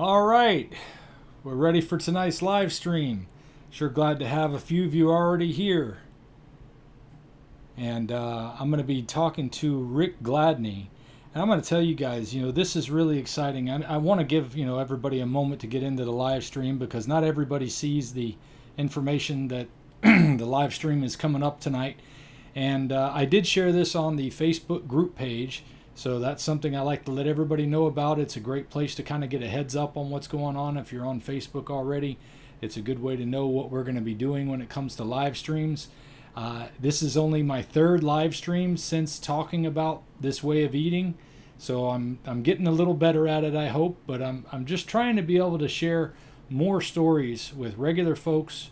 All right, we're ready for tonight's live stream. Sure glad to have a few of you already here. And I'm going to be talking to Rick Gladney. And I'm going to tell you guys, this is really exciting. I want to give, everybody a moment to get into the live stream because not everybody sees the information that the live stream is coming up tonight. And I did share this on the Facebook group page. So that's something I like to let everybody know about. It's a great place to kind of get a heads up on what's going on. If you're on Facebook already, it's a good way to know what we're going to be doing when it comes to live streams. This is only my third live stream since talking about this way of eating. So I'm getting a little better at it, I hope. But I'm just trying to be able to share more stories with regular folks,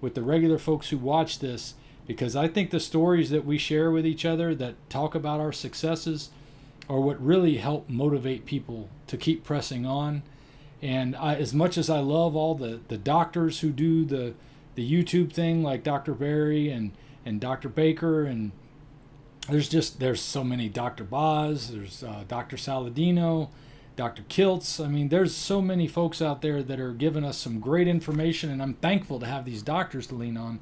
with the regular folks who watch this. Because I think the stories that we share with each other that talk about our successes are what really help motivate people to keep pressing on. And as much as I love all the doctors who do the YouTube thing, like Dr. Barry and Dr. Baker, and there's so many, Dr. Boz, there's Dr. Saladino, Dr. Kiltz. I mean, there's so many folks out there that are giving us some great information, and I'm thankful to have these doctors to lean on.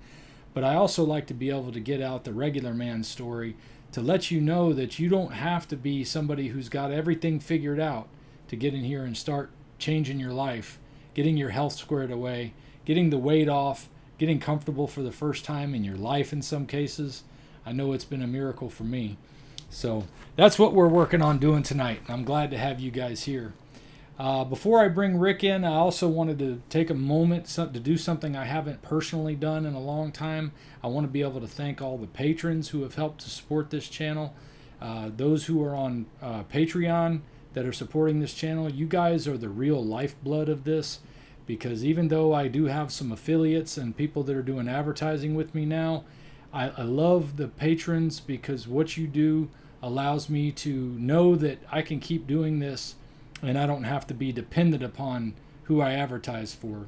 But I also like to be able to get out the regular man's story to let you know that you don't have to be somebody who's got everything figured out to get in here and start changing your life, getting your health squared away, getting the weight off, getting comfortable for the first time in your life in some cases. I know it's been a miracle for me. So that's what we're working on doing tonight. I'm glad to have you guys here. Before I bring Rick in, I also wanted to take a moment to do something I haven't personally done in a long time. I want to be able to thank all the patrons who have helped to support this channel. Those who are on Patreon that are supporting this channel, you guys are the real lifeblood of this. Because even though I do have some affiliates and people that are doing advertising with me now, I love the patrons because what you do allows me to know that I can keep doing this and I don't have to be dependent upon who I advertise for.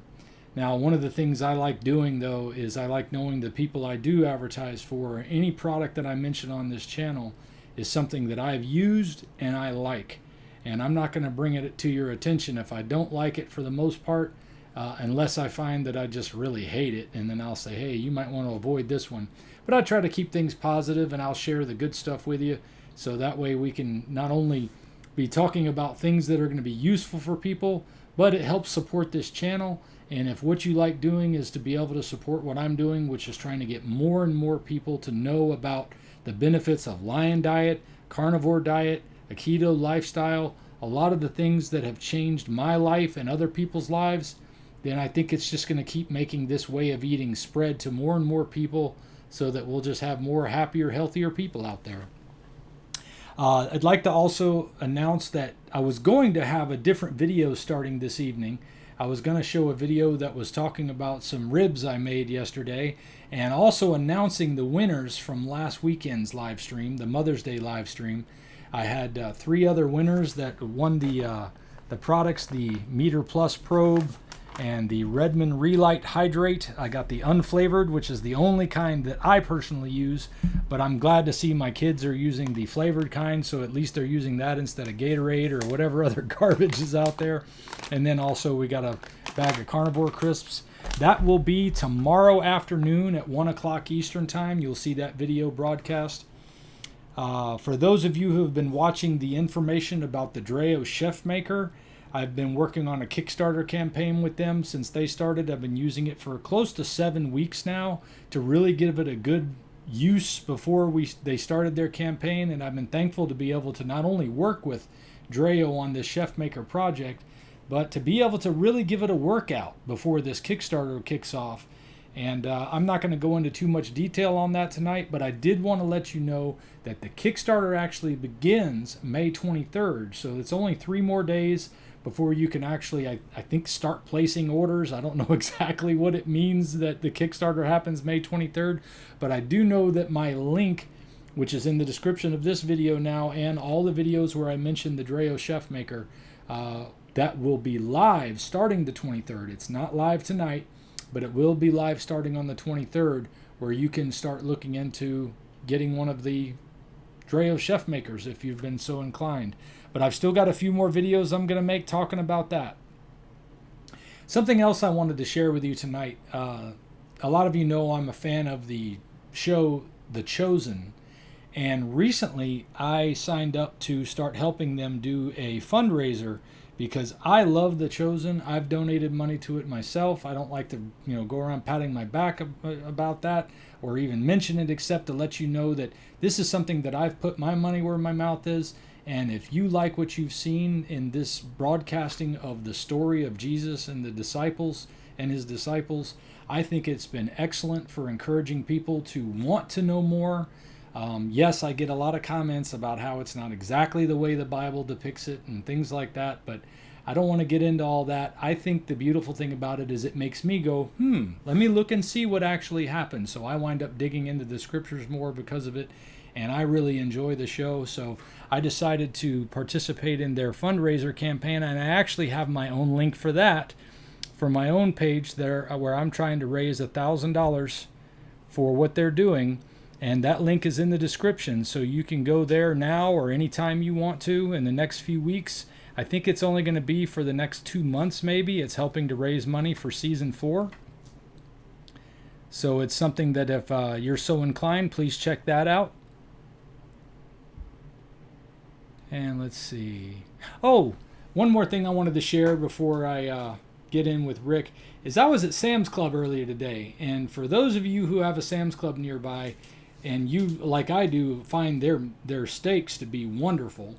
Now, one of the things I like doing, though, is I like knowing the people I do advertise for, or any product that I mention on this channel, is something that I've used and I like. And I'm not going to bring it to your attention if I don't like it for the most part, unless I find that I just really hate it. And then I'll say, hey, you might want to avoid this one. But I try to keep things positive, and I'll share the good stuff with you. So that way we can not only be talking about things that are going to be useful for people, but it helps support this channel. And if what you like doing is to be able to support what I'm doing, which is trying to get more and more people to know about the benefits of lion diet, carnivore diet, a keto lifestyle, a lot of the things that have changed my life and other people's lives, then I think it's just going to keep making this way of eating spread to more and more people so that we'll just have more happier, healthier people out there. I'd like to also announce that I was going to have a different video starting this evening. I was going to show a video that was talking about some ribs I made yesterday and also announcing the winners from last weekend's live stream, the Mother's Day live stream. I had 3 other winners that won the products, the Meter Plus probe and the Redmond Relight Hydrate. I got the unflavored, which is the only kind that I personally use, but I'm glad to see my kids are using the flavored kind, so at least they're using that instead of Gatorade or whatever other garbage is out there. And then also we got a bag of Carnivore crisps. That will be tomorrow afternoon at 1 o'clock Eastern time. You'll see that video broadcast. For those of you who have been watching the information about the Dreo Chef Maker, I've been working on a Kickstarter campaign with them since they started. I've been using it for close to 7 weeks now to really give it a good use before they started their campaign. And I've been thankful to be able to not only work with Dreo on this Chef Maker project, but to be able to really give it a workout before this Kickstarter kicks off. And I'm not going to go into too much detail on that tonight, but I did want to let you know that the Kickstarter actually begins May 23rd. So it's only 3 more days before you can actually, I think, start placing orders. I don't know exactly what it means that the Kickstarter happens May 23rd, but I do know that my link, which is in the description of this video now and all the videos where I mentioned the Dreo Chef Maker, that will be live starting the 23rd. It's not live tonight, but it will be live starting on the 23rd, where you can start looking into getting one of the Dreo Chef Makers if you've been so inclined. But I've still got a few more videos I'm going to make talking about that. Something else I wanted to share with you tonight. A lot of you know I'm a fan of the show The Chosen. And recently I signed up to start helping them do a fundraiser because I love The Chosen. I've donated money to it myself. I don't like to, go around patting my back about that or even mention it, except to let you know that this is something that I've put my money where my mouth is. And if you like what you've seen in this broadcasting of the story of Jesus and the disciples and his disciples, I think it's been excellent for encouraging people to want to know more. Yes, I get a lot of comments about how it's not exactly the way the Bible depicts it and things like that, but I don't want to get into all that. I think the beautiful thing about it is it makes me go, let me look and see what actually happened. So I wind up digging into the scriptures more because of it, and I really enjoy the show. So I decided to participate in their fundraiser campaign, and I actually have my own link for that for my own page there where I'm trying to raise $1,000 for what they're doing. And that link is in the description, so you can go there now or anytime you want to in the next few weeks. I think it's only going to be for the next 2 months maybe. It's helping to raise money for season 4. So it's something that if you're so inclined, please check that out. And let's see. Oh, one more thing I wanted to share before I get in with Rick is I was at Sam's Club earlier today. And for those of you who have a Sam's Club nearby, and you, like I do, find their steaks to be wonderful,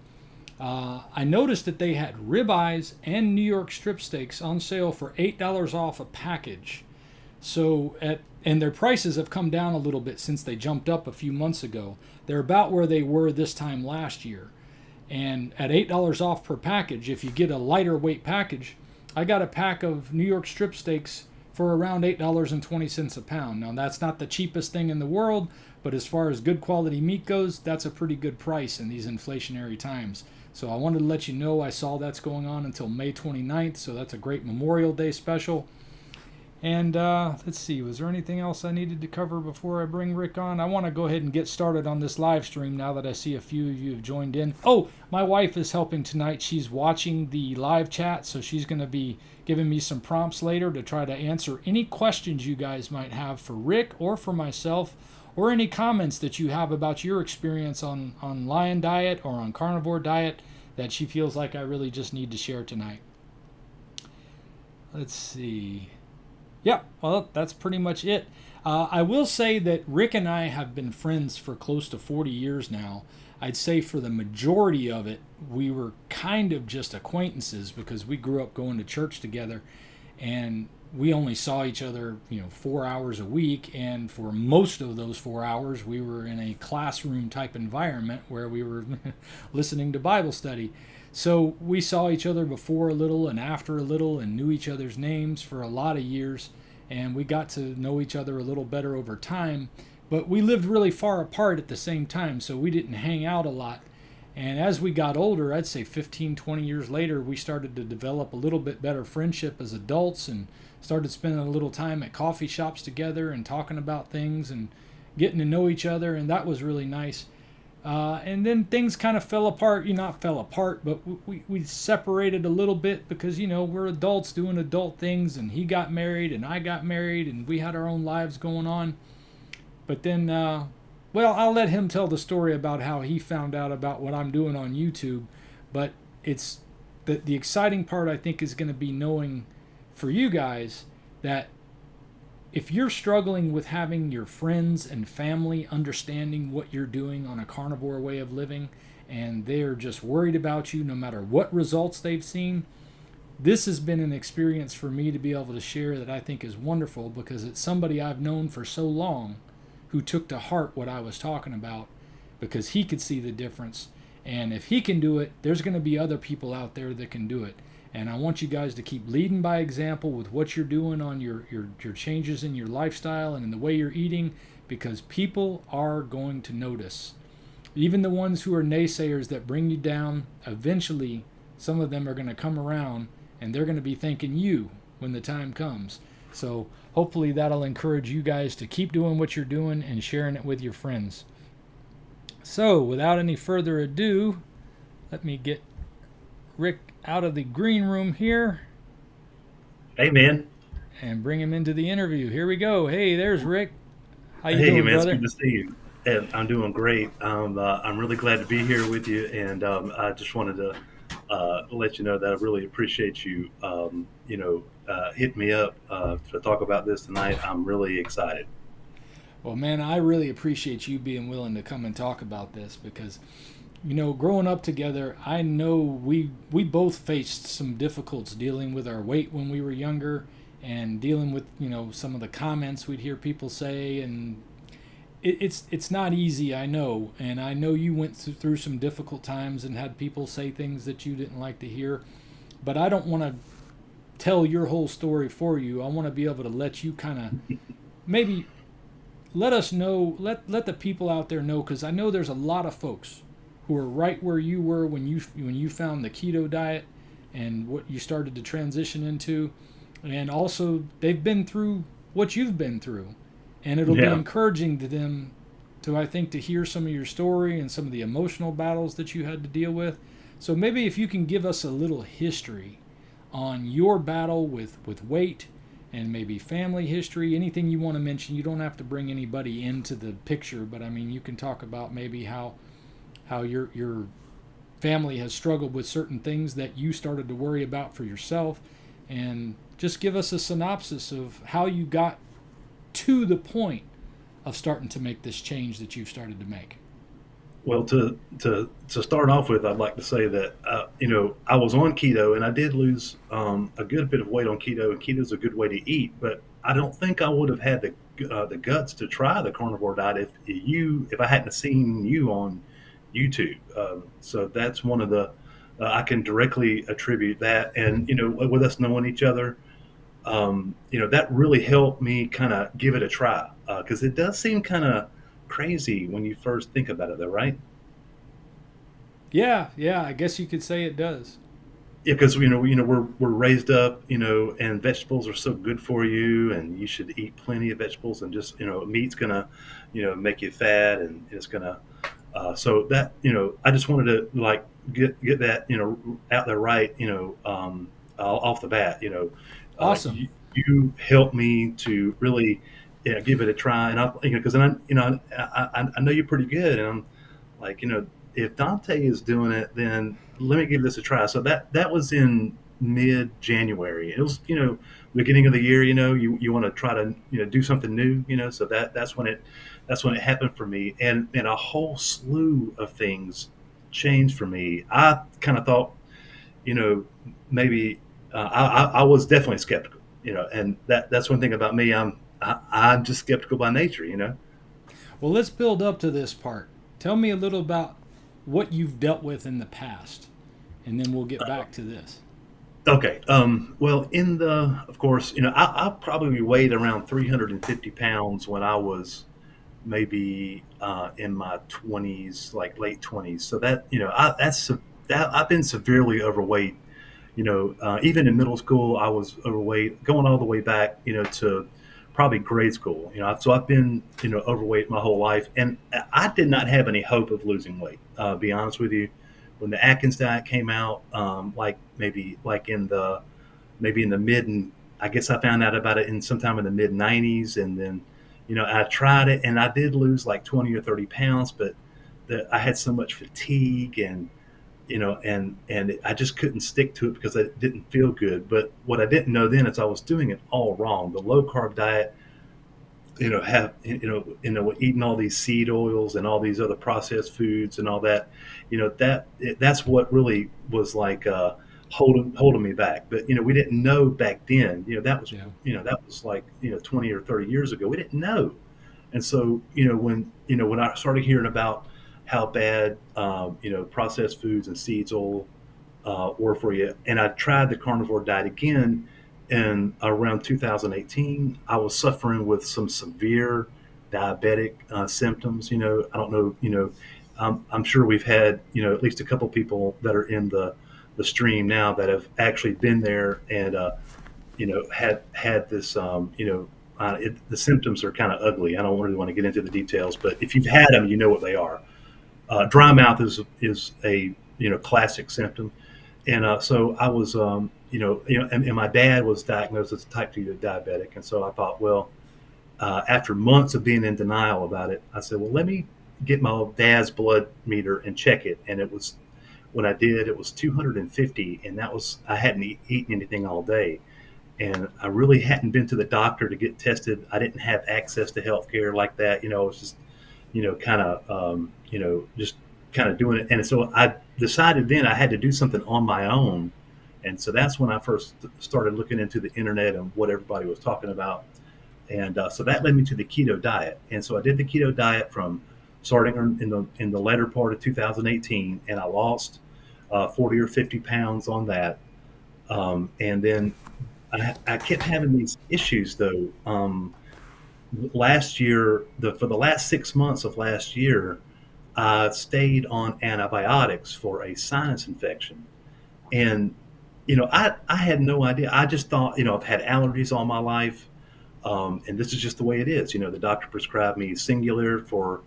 I noticed that they had ribeyes and New York strip steaks on sale for $8 off a package. So and their prices have come down a little bit since they jumped up a few months ago. They're about where they were this time last year. And at $8 off per package, if you get a lighter weight package, I got a pack of New York strip steaks for around $8.20 a pound. Now, that's not the cheapest thing in the world, but as far as good quality meat goes, that's a pretty good price in these inflationary times. So I wanted to let you know I saw that's going on until May 29th, so that's a great Memorial Day special. And let's see, was there anything else I needed to cover before I bring Rick on? I want to go ahead and get started on this live stream now that I see a few of you have joined in. Oh, my wife is helping tonight. She's watching the live chat, so she's going to be giving me some prompts later to try to answer any questions you guys might have for Rick or for myself, or any comments that you have about your experience on Lion Diet or on Carnivore Diet that she feels like I really just need to share tonight. Let's see. Yeah, well, that's pretty much it. I will say that Rick and I have been friends for close to 40 years now. I'd say for the majority of it, we were kind of just acquaintances because we grew up going to church together, and we only saw each other, 4 hours a week. And for most of those 4 hours, we were in a classroom type environment where we were listening to Bible study. So we saw each other before a little and after a little and knew each other's names for a lot of years. And we got to know each other a little better over time. But we lived really far apart at the same time, so we didn't hang out a lot. And as we got older, I'd say 15, 20 years later, we started to develop a little bit better friendship as adults and started spending a little time at coffee shops together and talking about things and getting to know each other, and that was really nice. And then things kind of fell apart. Not fell apart, but we separated a little bit because, we're adults doing adult things, and he got married and I got married and we had our own lives going on. But then, well, I'll let him tell the story about how he found out about what I'm doing on YouTube. But it's the exciting part, I think, is going to be knowing for you guys that if you're struggling with having your friends and family understanding what you're doing on a carnivore way of living, and they're just worried about you no matter what results they've seen, this has been an experience for me to be able to share that I think is wonderful, because it's somebody I've known for so long who took to heart what I was talking about because he could see the difference. And if he can do it, there's going to be other people out there that can do it. And I want you guys to keep leading by example with what you're doing on your changes in your lifestyle and in the way you're eating, because people are going to notice. Even the ones who are naysayers that bring you down, eventually some of them are going to come around and they're going to be thanking you when the time comes. So hopefully that'll encourage you guys to keep doing what you're doing and sharing it with your friends. So without any further ado, let me get Rick out of the green room here. Hey man. and bring him into the interview. Here we go. Hey, there's Rick. How you Hey doing, man, it's brother? good to see you. And I'm doing great. I'm really glad to be here with you, and I just wanted to let you know that I really appreciate you. Hitting me up to talk about this tonight. I'm really excited. Well, man, I really appreciate you being willing to come and talk about this because growing up together, I know we both faced some difficulties dealing with our weight when we were younger and dealing with, some of the comments we'd hear people say, and it's not easy, I know, and I know you went through some difficult times and had people say things that you didn't like to hear, but I don't want to tell your whole story for you. I want to be able to let you kind of maybe let us know, let the people out there know, because I know there's a lot of folks who are right where you were when you found the keto diet and what you started to transition into, and also they've been through what you've been through, and it'll be Yeah. encouraging to them to, I think, to hear some of your story and some of the emotional battles that you had to deal with. So maybe if you can give us a little history on your battle with weight and maybe family history, anything you want to mention. You don't have to bring anybody into the picture, but I mean, you can talk about maybe how your family has struggled with certain things that you started to worry about for yourself, and just give us a synopsis of how you got to the point of starting to make this change that you've started to make. Well, to start off with, I'd like to say that I was on keto and I did lose a good bit of weight on keto, and keto is a good way to eat. But I don't think I would have had the guts to try the carnivore diet if I hadn't seen you on YouTube. So that's one of the I can directly attribute that, and with us knowing each other, that really helped me kind of give it a try because it does seem kind of crazy when you first think about it, though, right? Yeah, yeah, I guess you could say it does. Yeah, because we're raised up, and vegetables are so good for you, and you should eat plenty of vegetables, and just meat's gonna, make you fat, and it's gonna. So that I just wanted to like get that out there right, off the bat. Awesome. You helped me to really give it a try, and I because I know you're pretty good, and I'm like if Dante is doing it, then let me give this a try. So that was in mid January. It was beginning of the year. You want to try to do something new. So that's when it happened for me, and a whole slew of things changed for me. I kind of thought you know maybe I was definitely skeptical. And that's one thing about me. I'm just skeptical by nature. Well, let's build up to this part. Tell me a little about what you've dealt with in the past, and then we'll get back to this. Okay. Well, of course, I probably weighed around 350 pounds when I was maybe in my 20s, like late 20s. So that I've been severely overweight. Even in middle school, I was overweight, going all the way back, to probably grade school. So I've been, overweight my whole life, and I did not have any hope of losing weight. Be honest with you, when the Atkins diet came out, like maybe like in the maybe in the mid and I guess I found out about it in sometime in the mid '90s, and then I tried it and I did lose like 20 or 30 pounds, but I had so much fatigue and I just couldn't stick to it because it didn't feel good. But what I didn't know then is I was doing it all wrong. The low carb diet, eating all these seed oils and all these other processed foods and all that, that's what really was like holding me back. But we didn't know back then. Yeah. That was like 20 or 30 years ago. We didn't know, and so when I started hearing about how bad processed foods and seeds oil were for you, and I tried the carnivore diet again in around 2018. I was suffering with some severe diabetic symptoms. I don't know. I'm sure we've had at least a couple people that are in the stream now that have actually been there and had this. The symptoms are kind of ugly. I don't really want to get into the details, but if you've had them, you know what they are. Dry mouth is a classic symptom, and so I was and my dad was diagnosed as a type 2 diabetic. And so I thought, well, after months of being in denial about it, I said, well, let me get my dad's blood meter and check it. And it was, when I did, it was 250. And that was, I hadn't eaten anything all day. And I really hadn't been to the doctor to get tested. I didn't have access to health care like that. It was just, just kind of doing it. And so I decided then I had to do something on my own. And so that's when I first started looking into the internet and what everybody was talking about. And so that led me to the keto diet. And so I did the keto diet from starting in the latter part of 2018, and I lost 40 or 50 pounds on that. And then I kept having these issues though. Last year, for the last 6 months of last year, I stayed on antibiotics for a sinus infection. And, I had no idea. I just thought, I've had allergies all my life. And this is just the way it is. The doctor prescribed me Singular for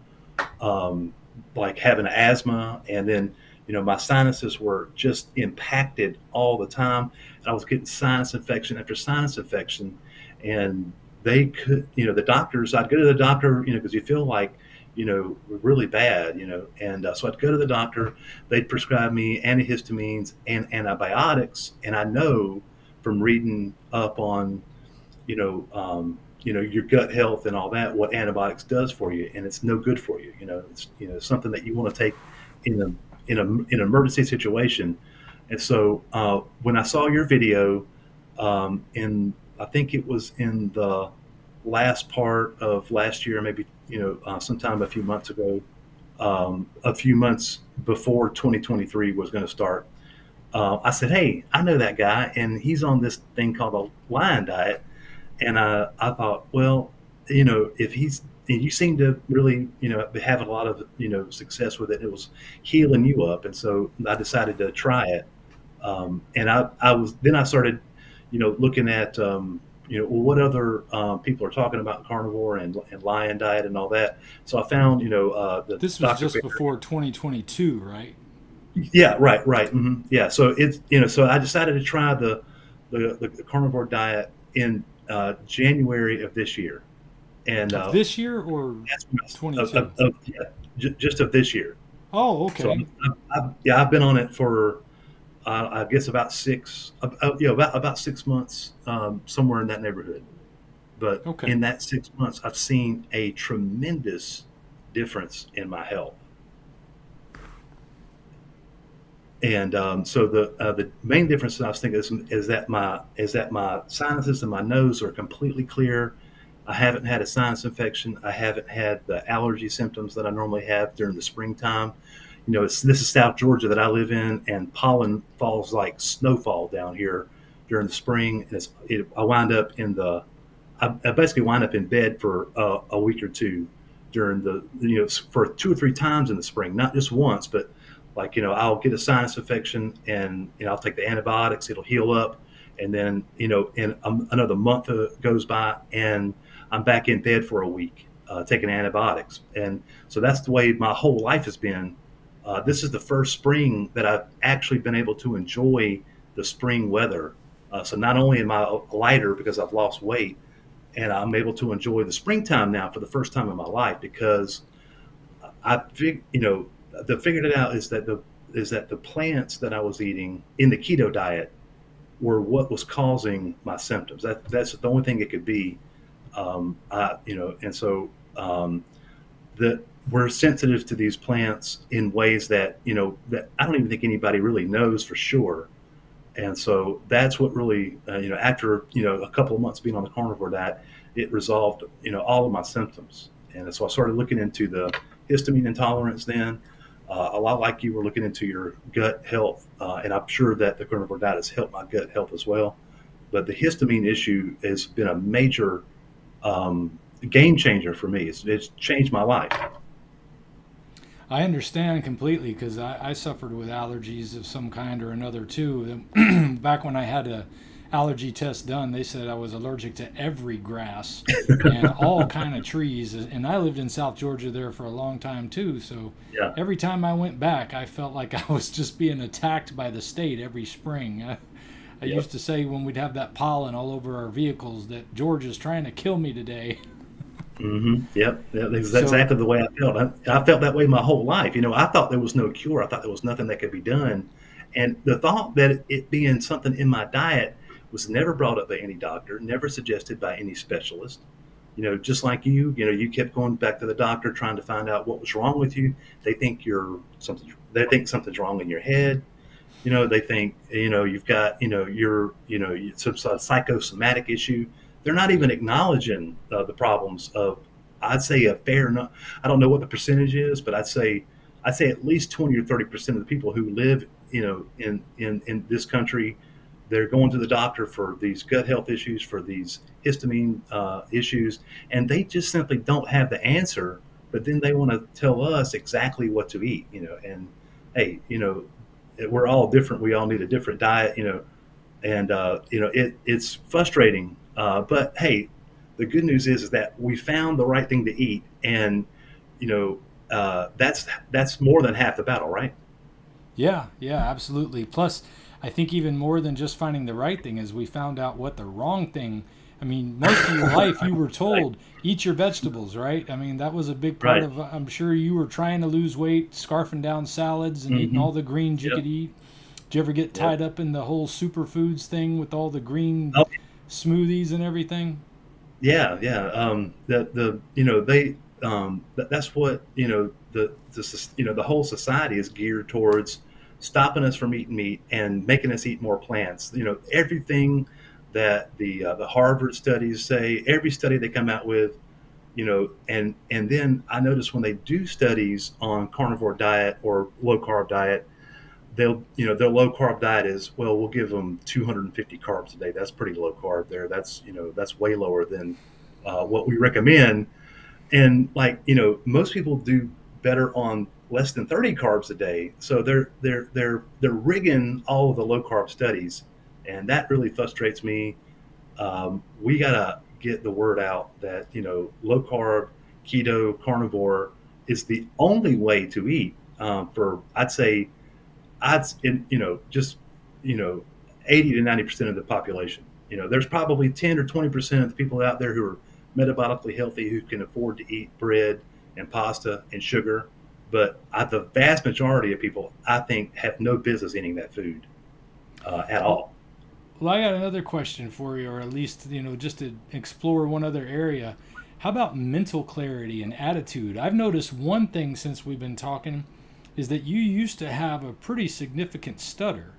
like having asthma. And then, my sinuses were just impacted all the time. And I was getting sinus infection after sinus infection. And they could, the doctors, I'd go to the doctor, because you feel like, really bad, and so I'd go to the doctor, they'd prescribe me antihistamines and antibiotics. And I know from reading up on, your gut health and all that, what antibiotics does for you, and it's no good for you. It's something that you want to take in an emergency situation. And so when I saw your video, in I think it was in the last part of last year, maybe sometime a few months ago, a few months before 2023 was going to start. I said, "Hey, I know that guy, and he's on this thing called a lion diet." And I thought, well, if and you seem to really, have a lot of, success with it. It was healing you up. And so I decided to try it. And then I started, looking at, well, what other people are talking about carnivore and lion diet and all that. So I found, the This was Dr. just Bear. before 2022, right? Yeah, right. Yeah. So it's, so I decided to try the carnivore diet in January of this year. And Of this year or that's 22? yeah, just of this year. Oh, So okay. I've been on it for I guess about 6 months, somewhere in that neighborhood. But Okay. in that 6 months, I've seen a tremendous difference in my health. And so the main difference that I was thinking is that my sinuses and my nose are completely clear. I haven't had a sinus infection. I haven't had the allergy symptoms that I normally have during the springtime. This is South Georgia that I live in, and pollen falls like snowfall down here during the spring. And I basically wind up in bed for a week or two during for 2 or 3 times in the spring, not just once, but like, I'll get a sinus infection and, I'll take the antibiotics, it'll heal up. And then, another month goes by and I'm back in bed for a week, taking antibiotics. And so that's the way my whole life has been. This is the first spring that I've actually been able to enjoy the spring weather. So not only am I lighter because I've lost weight, and I'm able to enjoy the springtime now for the first time in my life, because figured it out is that the plants that I was eating in the keto diet were what was causing my symptoms. That's the only thing it could be. And so that we're sensitive to these plants in ways that that I don't even think anybody really knows for sure. And so that's what really, after a couple of months being on the carnivore diet, it resolved all of my symptoms. And so I started looking into the histamine intolerance then. A lot like you were looking into your gut health, and I'm sure that the carnivore diet has helped my gut health as well. But the histamine issue has been a major game changer for me. It's changed my life. I understand completely because I suffered with allergies of some kind or another too. Back when I had a allergy test done, they said I was allergic to every grass and all kind of trees. And I lived in South Georgia there for a long time too. So Yeah. every time I went back, I felt like I was just being attacked by the state every spring. I I Yep. used to say when we'd have that pollen all over our vehicles that George is trying to kill me today. Yep. Yep. That's So exactly the way I felt. I felt that way my whole life. I thought there was no cure. I thought there was nothing that could be done. And the thought that it being something in my diet was never brought up by any doctor, never suggested by any specialist. Just like you kept going back to the doctor trying to find out what was wrong with you. They think something's wrong in your head. They think, you've got, some sort of psychosomatic issue. They're not even acknowledging the problems of, I'd say a fair, no, I don't know what the percentage is, but I'd say at least 20 or 30% of the people who live, in this country, they're going to the doctor for these gut health issues, for these histamine issues, and they just simply don't have the answer. But then they want to tell us exactly what to eat, and hey, we're all different. We all need a different diet, and it's frustrating. But hey, the good news is that we found the right thing to eat, and that's more than half the battle, right? yeah, yeah, absolutely. Plus, I think even more than just finding the right thing is we found out what the wrong thing. I mean, most of your life you were Right, told eat your vegetables, right? I mean, that was a big part right. of. I'm sure you were trying to lose weight, scarfing down salads and eating Hmm. all the greens you Yep, could eat. Did you ever get yep. tied up in the whole superfoods thing with all the green Oh, smoothies and everything? yeah, yeah. The that's what the whole society is geared towards stopping us from eating meat and making us eat more plants. Everything that the Harvard studies say, every study they come out with, and then I notice when they do studies on carnivore diet or low carb diet, their low carb diet is, well, we'll give them 250 carbs a day. That's pretty low carb there. That's way lower than what we recommend. And like, most people do better on less than 30 carbs a day. So they're rigging all of the low carb studies, and that really frustrates me. We gotta get the word out that low carb, keto, carnivore is the only way to eat, for, I'd say, just, you know, 80 to 90% of the population. There's probably 10 or 20% of the people out there who are metabolically healthy who can afford to eat bread and pasta and sugar. But the vast majority of people, I think, have no business eating that food at Well, all. well, I got another question for you, or at least, just to explore one other area. How about mental clarity and attitude? I've noticed one thing since we've been talking is that you used to have a pretty significant stutter,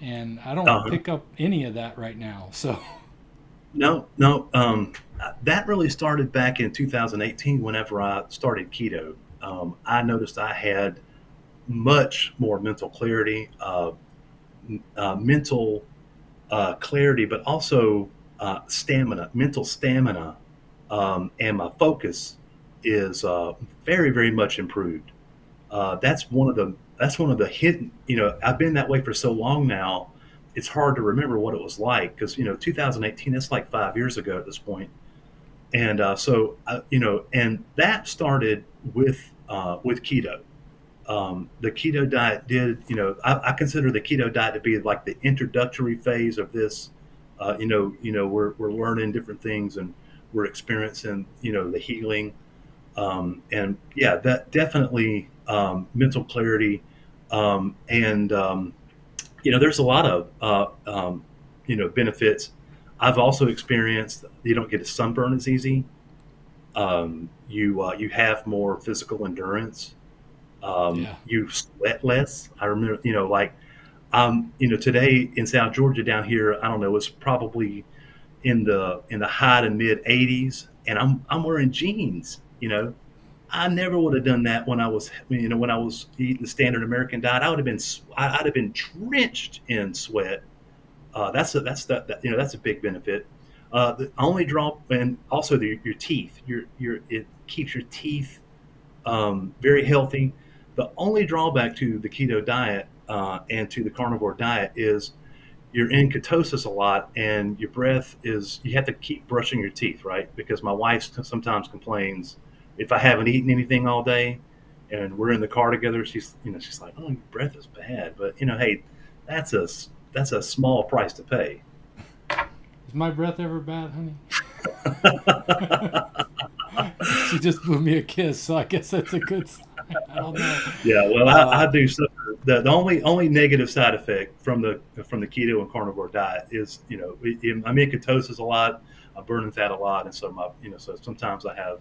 and I don't Uh-huh. pick up any of that right now. So, No, no. That really started back in 2018 whenever I started keto. I noticed I had much more mental clarity, mental clarity, but also mental stamina, and my focus is very, very much improved. That's one of the hidden. I've been that way for so long now. It's hard to remember what it was like because 2018. That's like 5 years ago at this point, and and that started with keto. The keto diet did, I consider the keto diet to be like the introductory phase of this. We're learning different things and we're experiencing, the healing. And yeah, that definitely, mental clarity. And, there's a lot of, benefits. I've also experienced you don't get a sunburn as easy. You have more physical endurance. yeah. You sweat less. I remember, like, today in South Georgia down here, I don't know, it's probably in the high to mid 80s, and I'm wearing jeans. I never would have done that when I was eating the standard American diet. I'd have been drenched in sweat. That's a big benefit. The only draw, and also your teeth. It keeps your teeth very healthy. The only drawback to the keto diet and to the carnivore diet is you're in ketosis a lot, and your breath is you have to keep brushing your teeth, right? Because my wife sometimes complains if I haven't eaten anything all day, and we're in the car together. She's like, "Oh, your breath is bad," but hey, that's us. that's a small price to pay. Is my breath ever bad, honey? She just blew me a kiss, so I guess that's a good sign. I don't know. Yeah, well, I Uh, do suffer. The only negative side effect from the keto and carnivore diet is, I'm in ketosis a lot. I'm burning fat a lot, and so so sometimes I have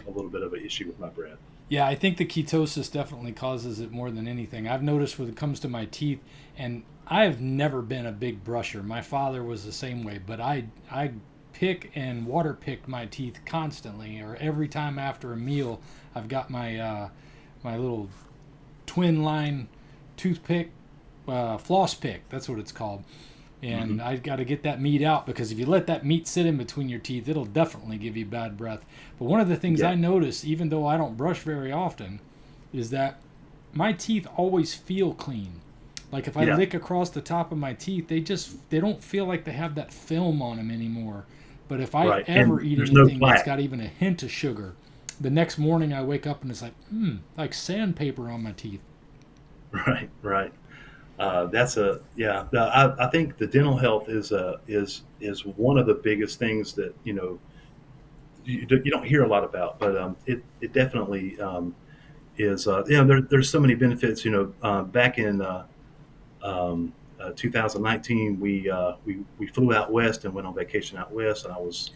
a little bit of an issue with my breath. yeah, I think the ketosis definitely causes it more than anything. I've noticed when it comes to my teeth, and I've never been a big brusher. My father was the same way, but I pick and water pick my teeth constantly, or every time after a meal. I've got my little twin line toothpick, floss pick. That's what it's called. Hmm. And I got to get that meat out because if you let that meat sit in between your teeth, it'll definitely give you bad breath. But one of the things Yeah, I notice, even though I don't brush very often, is that my teeth always feel clean. Like if I yeah, lick across the top of my teeth, they don't feel like they have that film on them anymore. But if I right. ever And eat there's no anything that's plaque. got even a hint of sugar, the next morning I wake up and it's like sandpaper on my teeth. Right, right. That's a yeah. I think the dental health is one of the biggest things that you don't hear a lot about, but it definitely is. There's so many benefits. Back in 2019, we flew out west and went on vacation out west, and I was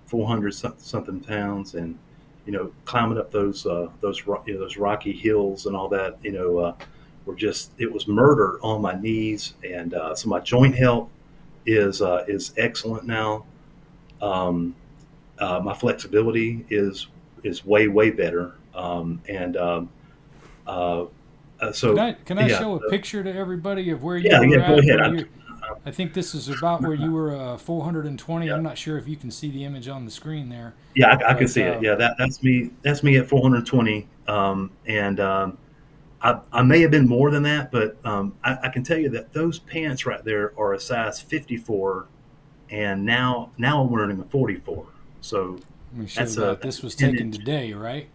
400 something pounds, and climbing up those rocky hills and all that. Were just it was murder on my knees, and so my joint health is excellent now. Um, my flexibility is way better, uh, so Can I yeah, show a picture to everybody of where you yeah. were Go at ahead. when you? I think this is about where you were 420. Yeah, I'm not sure if you can see the image on the screen there, yeah, I can but see it. Yeah, that's me. That's me at 420. And I may have been more than that, but I can tell you that those pants right there are a size 54, and now I'm wearing a 44. So let me show that's a that. that's This was a 10 taken inch. today, right?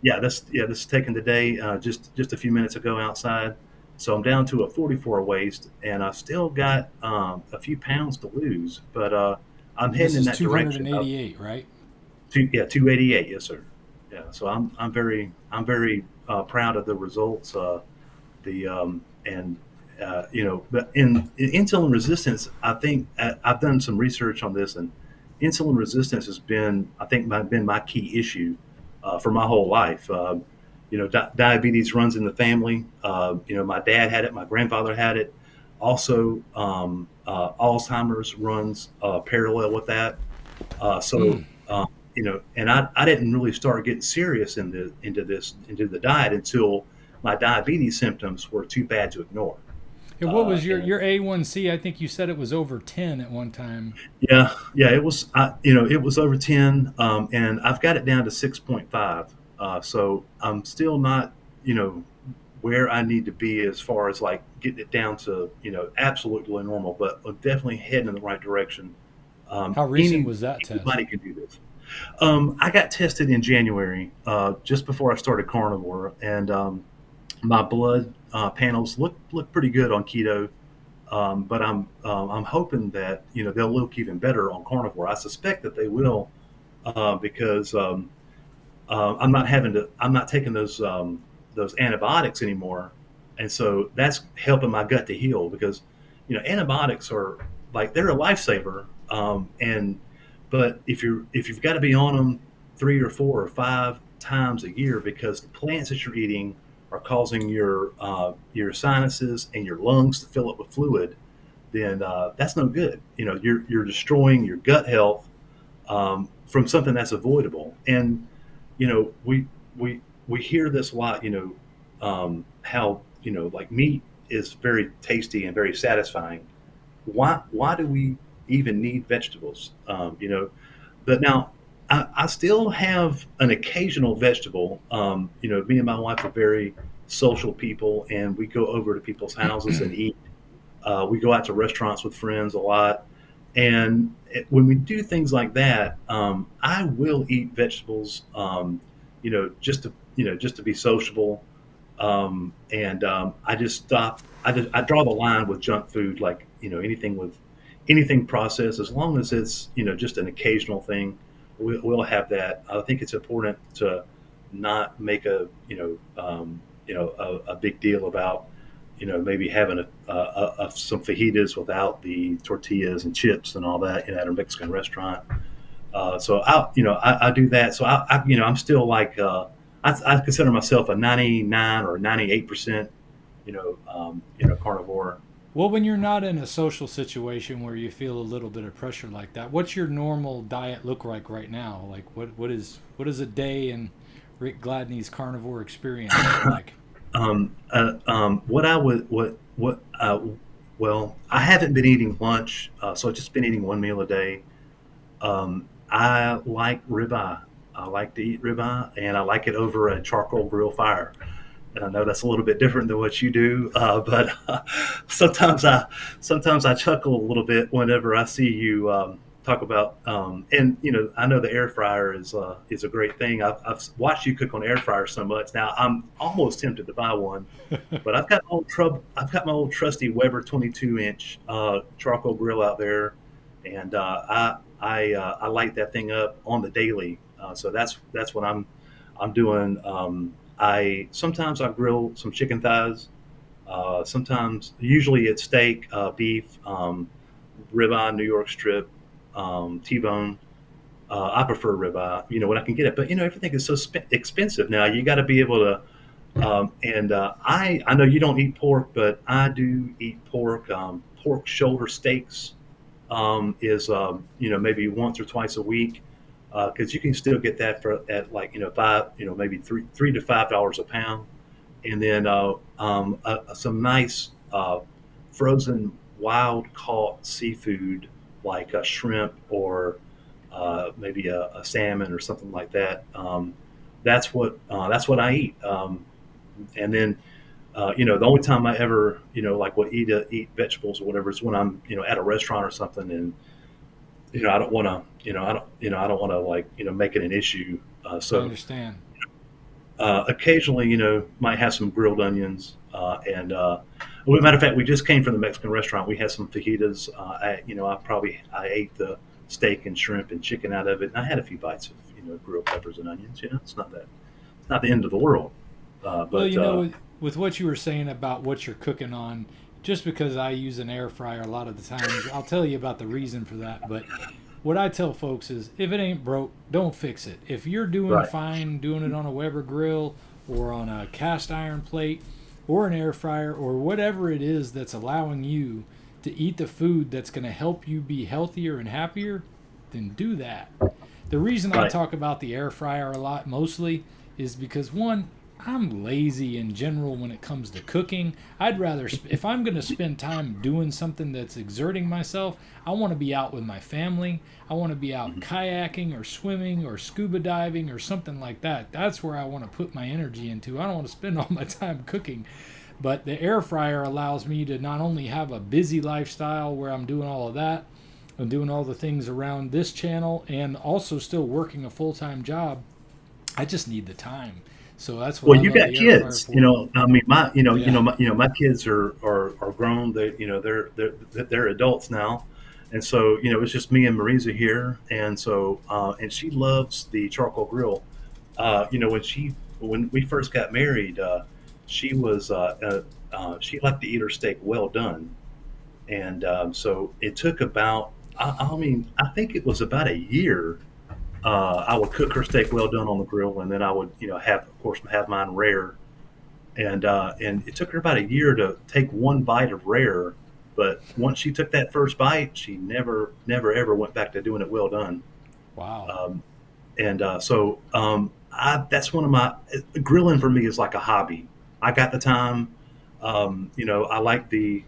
This is taken today, just a few minutes ago outside. So I'm down to a 44 waist, and I've still got a few pounds to lose, but I'm This heading in is that direction of 288, right? 288. Yes, sir. Yeah. So I'm very proud of the results. The and but in insulin resistance, I think I've done some research on this, and insulin resistance has been, I think, been my key issue for my whole life. Diabetes runs in the family. My dad had it, my grandfather had it. Also, Alzheimer's runs parallel with that. So, Mm. and I didn't really start getting serious into the diet until my diabetes symptoms were too bad to ignore. And what was And your A1C? I think you said it was over 10 at one time. yeah, it was over 10, and I've got it down to 6.5. So I'm still not, you know, where I need to be as far as like getting it down to, absolutely normal, but I'm definitely heading in the right direction. How recent was that test? Anybody can do this. I got tested in January, just before I started carnivore, and my blood panels look pretty good on keto. But I'm hoping that they'll look even better on carnivore. I suspect that they will, because I'm not taking those antibiotics anymore, and so that's helping my gut to heal. Because antibiotics are like they're a lifesaver, and but if you've got to be on them 3 or 4 or 5 times a year because the plants that you're eating are causing your sinuses and your lungs to fill up with fluid, then that's no good. You're destroying your gut health from something that's avoidable. And we hear this a lot. How like meat is very tasty and very satisfying. Why do we even need vegetables? But now I still have an occasional vegetable. Me and my wife are very social people, and we go over to people's houses and eat. We go out to restaurants with friends a lot, and when we do things like that, I will eat vegetables. Just to be sociable. And I just stop. I draw the line with junk food, like anything processed, as long as it's just an occasional thing, we'll have that. I think it's important to not make a big deal about maybe having some fajitas without the tortillas and chips and all that at a Mexican restaurant. So I do that. So I'm still like I consider myself a 99 or 98% carnivore. Well, when you're not in a social situation where you feel a little bit of pressure like that, what's your normal diet look like right now? Like what is a day in Rick Gladney's carnivore experience look like? What I would what well, I haven't been eating lunch, so I've just been eating one meal a day. I like ribeye. I like to eat ribeye, and I like it over a charcoal grill fire. And I know that's a little bit different than what you do, but sometimes I sometimes I chuckle a little bit whenever I see you talk about. And I know the air fryer is a great thing. I've watched you cook on air fryer so much now. I'm almost tempted to buy one, but I've got my old trusty Weber 22-inch charcoal grill out there, and I light that thing up on the daily. So that's what I'm doing. I sometimes I grill some chicken thighs. Sometimes, usually it's steak, beef, ribeye, New York strip, T-bone. I prefer ribeye, when I can get it. But everything is so expensive now. You got to be able to. And I know you don't eat pork, but I do eat pork. Pork shoulder steaks is maybe once or twice a week, because you can still get that for at like five, maybe $3 to $5 a pound. And then some nice frozen wild caught seafood like a shrimp or maybe a salmon or something like that. That's what I eat. And then the only time I ever like would eat vegetables or whatever is when I'm at a restaurant or something, and I don't want to I don't want to like make it an issue. I So understand. occasionally, might have some grilled onions. And well, matter of fact, we just came from the Mexican restaurant. We had some fajitas. I ate the steak and shrimp and chicken out of it, and I had a few bites of grilled peppers and onions. It's not the end of the world. Well, But with what you were saying about what you're cooking on, just because I use an air fryer a lot of the times, I'll tell you about the reason for that. But what I tell folks is if it ain't broke, don't fix it. If you're doing right, fine doing it on a Weber grill or on a cast iron plate or an air fryer or whatever it is that's allowing you to eat the food that's going to help you be healthier and happier, then do that. The reason I right, talk about the air fryer a lot mostly is because one, I'm lazy in general when it comes to cooking. I'd rather, if I'm going to spend time doing something that's exerting myself, I want to be out with my family. I want to be out mhm, kayaking or swimming or scuba diving or something like that. That's where I want to put my energy into. I don't want to spend all my time cooking. But the air fryer allows me to not only have a busy lifestyle where I'm doing all of that, I'm doing all the things around this channel and also still working a full time job. I just need the time. So that's what Well, I you love got the air fryer kids, for. I mean, Yeah. my kids are grown. They're adults now, and so it's just me and Marisa here, and so and she loves the charcoal grill. When we first got married, she liked to eat her steak well done, and so it took about I mean I think it was about a year. I would cook her steak well done on the grill, and then I would, have, of course, have mine rare. And it took her about a year to take one bite of rare, but once she took that first bite, she never ever went back to doing it well done. Wow. Um, and so that's one of my grilling for me is like a hobby. I got the time. I like the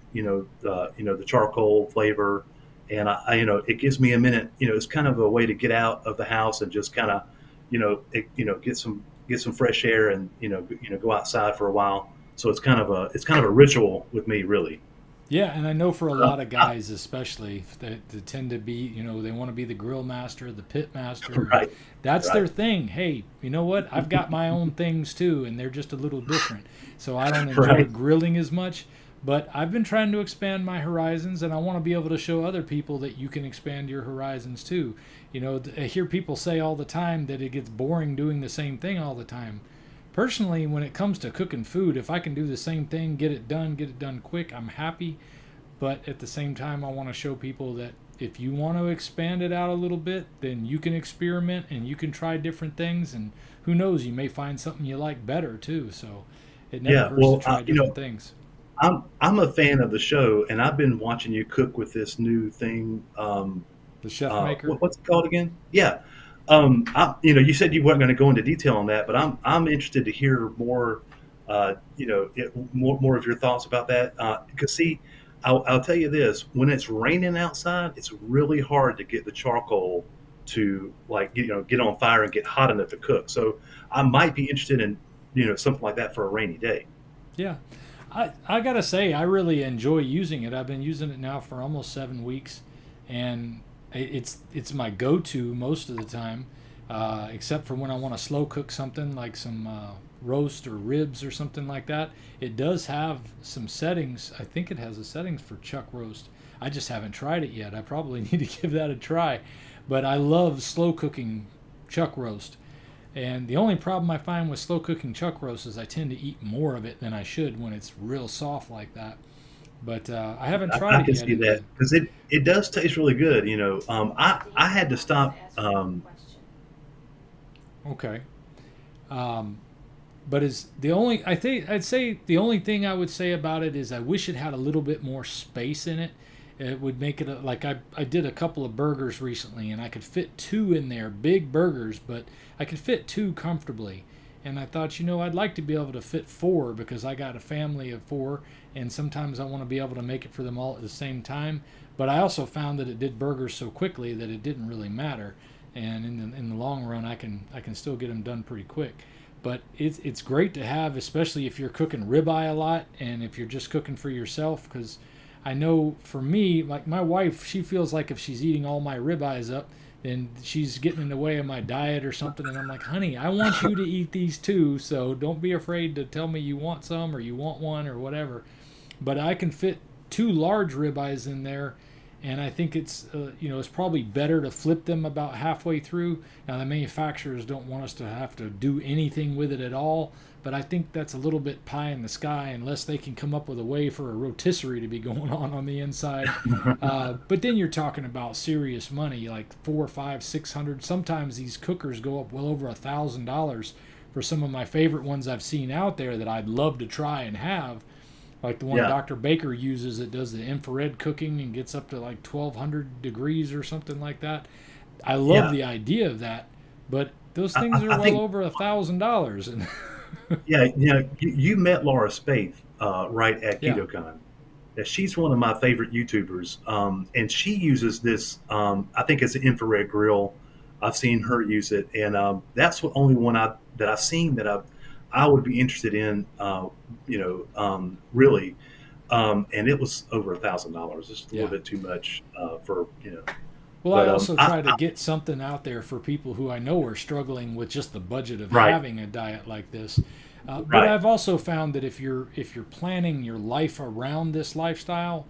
charcoal flavor, and it gives me a minute. It's kind of a way to get out of the house and just kind of get some fresh air and go outside for a while. So it's kind of a ritual with me, really. Yeah, and I know for a Uh, lot of I- guys, especially that tend to be, they want to be the grill master, the pit master, and right, that's their right, thing. Hey, you know what? I've got my own things too, and they're just a little different. So I don't enjoy right. grilling as much, but I've been trying to expand my horizons, and I want to be able to show other people that you can expand your horizons too. I hear people say all the time that it gets boring doing the same thing all the time. Personally, when it comes to cooking food, if I can do the same thing, get it done quick, I'm happy. But at the same time, I want to show people that if you want to expand it out a little bit, then you can experiment and you can try different things. And who knows, you may find something you like better too. So it never Yeah. hurts to Well, try different things. I'm a fan of the show, and I've been watching you cook with this new thing. The chef maker. What's it called again? Yeah. You said you weren't going to go into detail on that, but I'm interested to hear more. More of your thoughts about that. Because see, I'll tell you this: when it's raining outside, it's really hard to get the charcoal to get on fire and get hot enough to cook. So I might be interested in something like that for a rainy day. Yeah. I gotta say, I really enjoy using it. I've been using it now for almost 7 weeks, and it's my go-to most of the time, except for when I want to slow cook something like some roast or ribs or something like that. It does have some settings. I think it has the settings for chuck roast. I just haven't tried it yet. I probably need to give that a try, but I love slow cooking chuck roast. And the only problem I find with slow cooking chuck roast is I tend to eat more of it than I should when it's real soft like that. But I haven't tried I it can yet. see that because it does taste really good. I had to stop. Okay. Um, but is the only I think I'd say the only thing I would say about it is I wish it had a little bit more space in it. It would make it like I did a couple of burgers recently and I could fit two in there, big burgers, but I could fit two comfortably. And I thought, I'd like to be able to fit four because I got a family of four, and sometimes I want to be able to make it for them all at the same time. But I also found that it did burgers so quickly that it didn't really matter, and in the long run, I can still get them done pretty quick. But it's great to have, especially if you're cooking ribeye a lot and if you're just cooking for yourself. Because I know for me, like my wife, she feels like if she's eating all my ribeyes up, then she's getting in the way of my diet or something. And I'm like, honey, I want you to eat these too. So don't be afraid to tell me you want some or you want one or whatever. But I can fit two large ribeyes in there, and I think it's probably better to flip them about halfway through. Now the manufacturers don't want us to have to do anything with it at all, but I think that's a little bit pie in the sky unless they can come up with a way for a rotisserie to be going on the inside. But then you're talking about serious money, like 4, 5, 600. Sometimes these cookers go up well over $1,000 for some of my favorite ones I've seen out there that I'd love to try and have, like the one Yeah, Dr. Baker uses that does the infrared cooking and gets up to like 1,200 degrees or something like that. I love yeah. the idea of that, but those things are I well think over $1,000, and yeah. You met Laura Spaeth right at yeah, KetoCon. Yeah, she's one of my favorite YouTubers, and she uses this. I think it's an infrared grill. I've seen her use it, and that's the only one that I've seen that I would be interested in. Really, and it was over $1,000. Just a little yeah. bit too much for Well, I But also try to get something out there for people who I know are struggling with just the budget of right, having a diet like this. But right. I've also found that if you're planning your life around this lifestyle,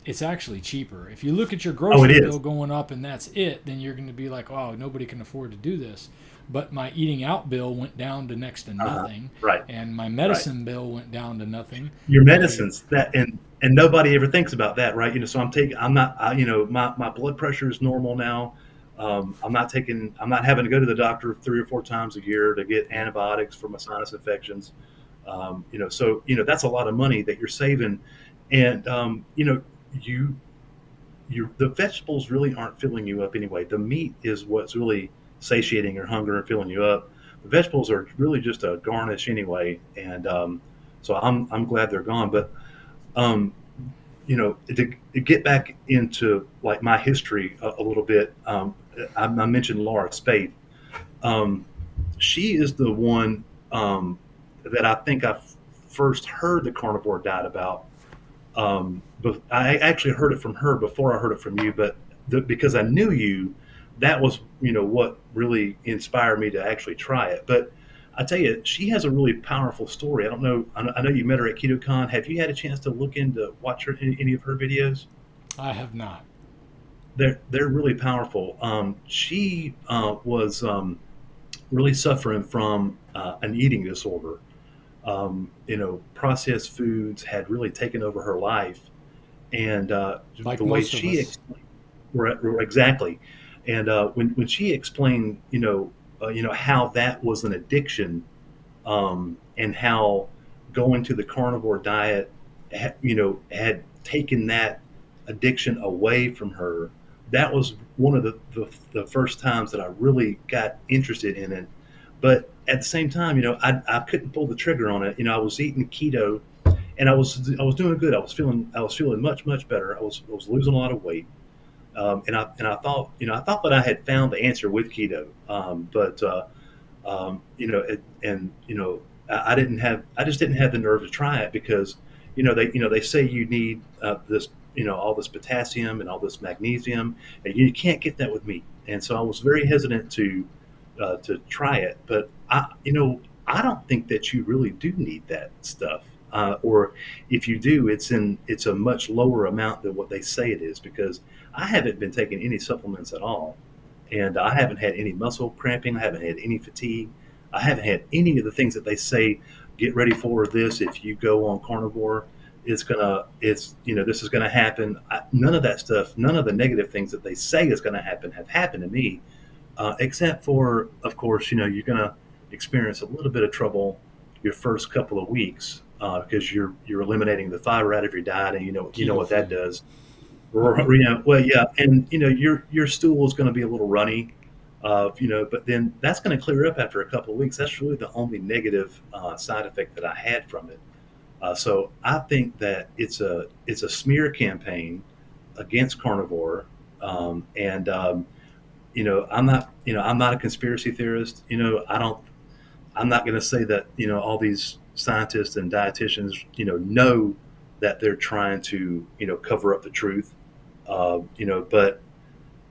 it's actually cheaper. If you look at your Oh, it grocery bill is. going up and that's it, then you're going to be like, oh, nobody can afford to do this. But my eating out bill went down to next to Uh-huh. nothing, Right, and my right. medicine bill went down to nothing. Your And medicines that and nobody ever thinks about that, right? So I'm not, my blood pressure is normal now. I'm not having to go to the doctor 3 or 4 times a year to get yeah, antibiotics for my sinus infections. So that's a lot of money that you're saving, and you the vegetables really aren't filling you up anyway. The meat is what's really satiating your hunger and filling you up. The vegetables are really just a garnish anyway, and so I'm glad they're gone. But um, to get back into like my history a little bit, I mentioned Laura Spade. Um, she is the one that I think I first heard the carnivore diet about. but I actually heard it from her before I heard it from you. But because I knew you, that was what really inspired me to actually try it. But I tell you, she has a really powerful story. I don't know. I know you met her at KetoCon. Have you had a chance to look into watch her any of her videos? I have not. They're really powerful. She was really suffering from an eating disorder. Processed foods had really taken over her life, and Like the way most of she us. explained exactly, and when she explained, how that was an addiction, and how going to the carnivore diet, had taken that addiction away from her. That was one of the first times that I really got interested in it. But at the same time, I couldn't pull the trigger on it. I was eating keto, and I was doing good. I was feeling much better. I was losing a lot of weight, and I thought I thought that I had found the answer with keto, but and I just didn't have the nerve to try it because they say you need this all this potassium and all this magnesium, and you can't get that with meat. And so I was very hesitant to try it. But I don't think that you really do need that stuff. Or if you do, it's a much lower amount than what they say it is, because I haven't been taking any supplements at all, and I haven't had any muscle cramping. I haven't had any fatigue. I haven't had any of the things that they say. Get ready for this if you go on carnivore. This is gonna happen. None of that stuff, none of the negative things that they say is gonna happen have happened to me, except for, of course, you're gonna experience a little bit of trouble your first couple of weeks, because you're eliminating the fiber out of your diet, and you know Keto what that food. does. Well, yeah, and your stool is going to be a little runny, but then that's going to clear up after a couple of weeks. That's really the only negative side effect that I had from it. So I think that it's a smear campaign against carnivore, and I'm not a conspiracy theorist. I'm not going to say that all these scientists and dietitians know that they're trying to cover up the truth, but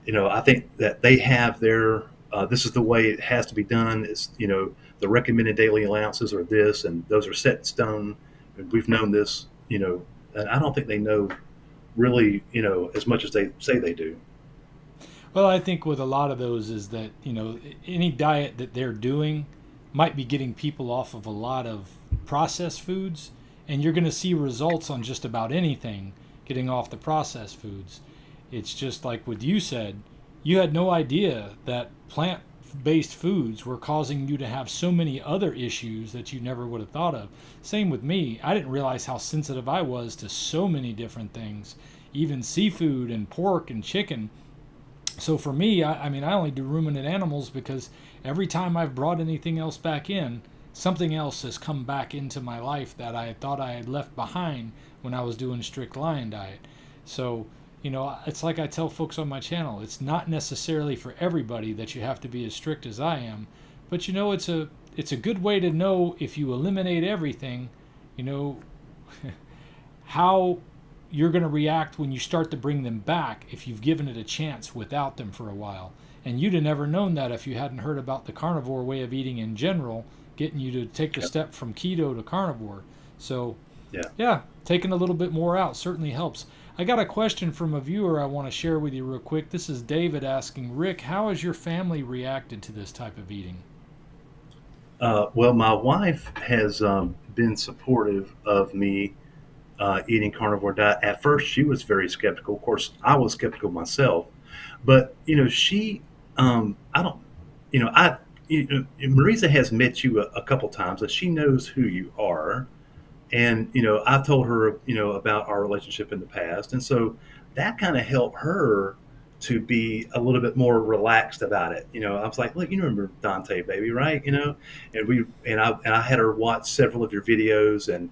I think that they have their. This is the way it has to be done. Is the recommended daily allowances are this, and those are set in stone. And we've known this, and I don't think they know really, as much as they say they do. Well, I think with a lot of those is that, any diet that they're doing might be getting people off of a lot of processed foods, and you're going to see results on just about anything getting off the processed foods. It's just like what you said, you had no idea that plant based foods were causing you to have so many other issues that you never would have thought of. Same with me. I didn't realize how sensitive I was to so many different things, even seafood and pork and chicken. So for me, I mean, I only do ruminant animals because every time I've brought anything else back in, something else has come back into my life that I thought I had left behind when I was doing strict lion diet. So, it's like I tell folks on my channel, it's not necessarily for everybody that you have to be as strict as I am, but it's a good way to know if you eliminate everything, you know, how you're going to react when you start to bring them back if you've given it a chance without them for a while. And you'd have never known that if you hadn't heard about the carnivore way of eating in general, getting you to take the Yeah, step from keto to carnivore. So, yeah. yeah, taking a little bit more out certainly helps. I got a question from a viewer I want to share with you real quick. This is David asking, Rick, how has your family reacted to this type of eating? Well, my wife has been supportive of me eating carnivore diet. At first, she was very skeptical. Of course, I was skeptical myself, but I don't, I, Marisa has met you a couple times, and she knows who you are. And I've told her about our relationship in the past, and so that kind of helped her to be a little bit more relaxed about it. I was like, look, you remember Dante, baby, right? And I had her watch several of your videos, and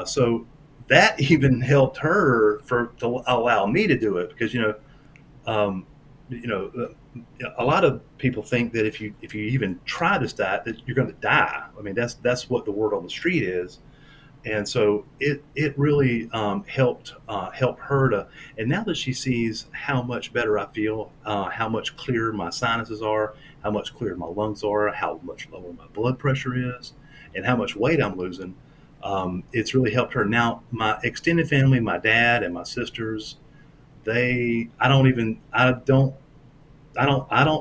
so that even helped her to allow me to do it, because um, you know a lot of people think that if you even try this diet that you're going to die. I mean, that's what the word on the street is. and so it really helped her to. And now that she sees how much better I feel, how much clearer my sinuses are, how much clearer my lungs are, how much lower my blood pressure is, and how much weight I'm losing, it's really helped her. Now my extended family, my dad and my sisters, they I don't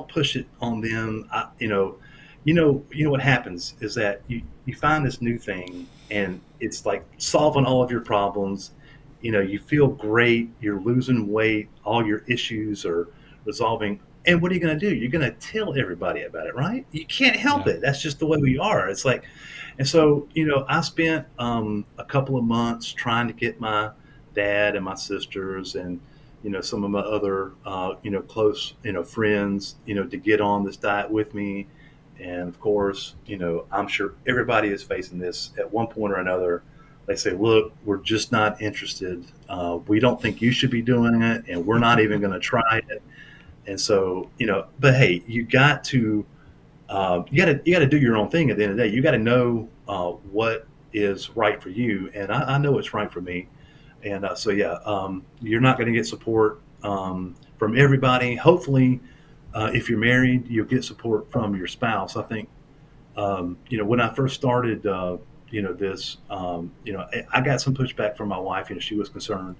push it on them. You know what happens is that you find this new thing and it's like solving all of your problems. You feel great, you're losing weight, all your issues are resolving. And what are you going to do? You're going to tell everybody about it, right? You can't help Yeah. it. That's just the way we are. It's like, and so, I spent a couple of months trying to get my dad and my sisters and some of my other close friends to get on this diet with me. And of course, I'm sure everybody is facing this at one point or another. They say, "Look, we're just not interested. We don't think you should be doing it, and we're not even going to try it." And so, but hey, you got to do your own thing. At the end of the day, you got to know what is right for you, and I know it's right for me. And so yeah, you're not going to get support from everybody. Hopefully, if you're married, you'll get support from your spouse. I think when I first started this, I got some pushback from my wife. She was concerned,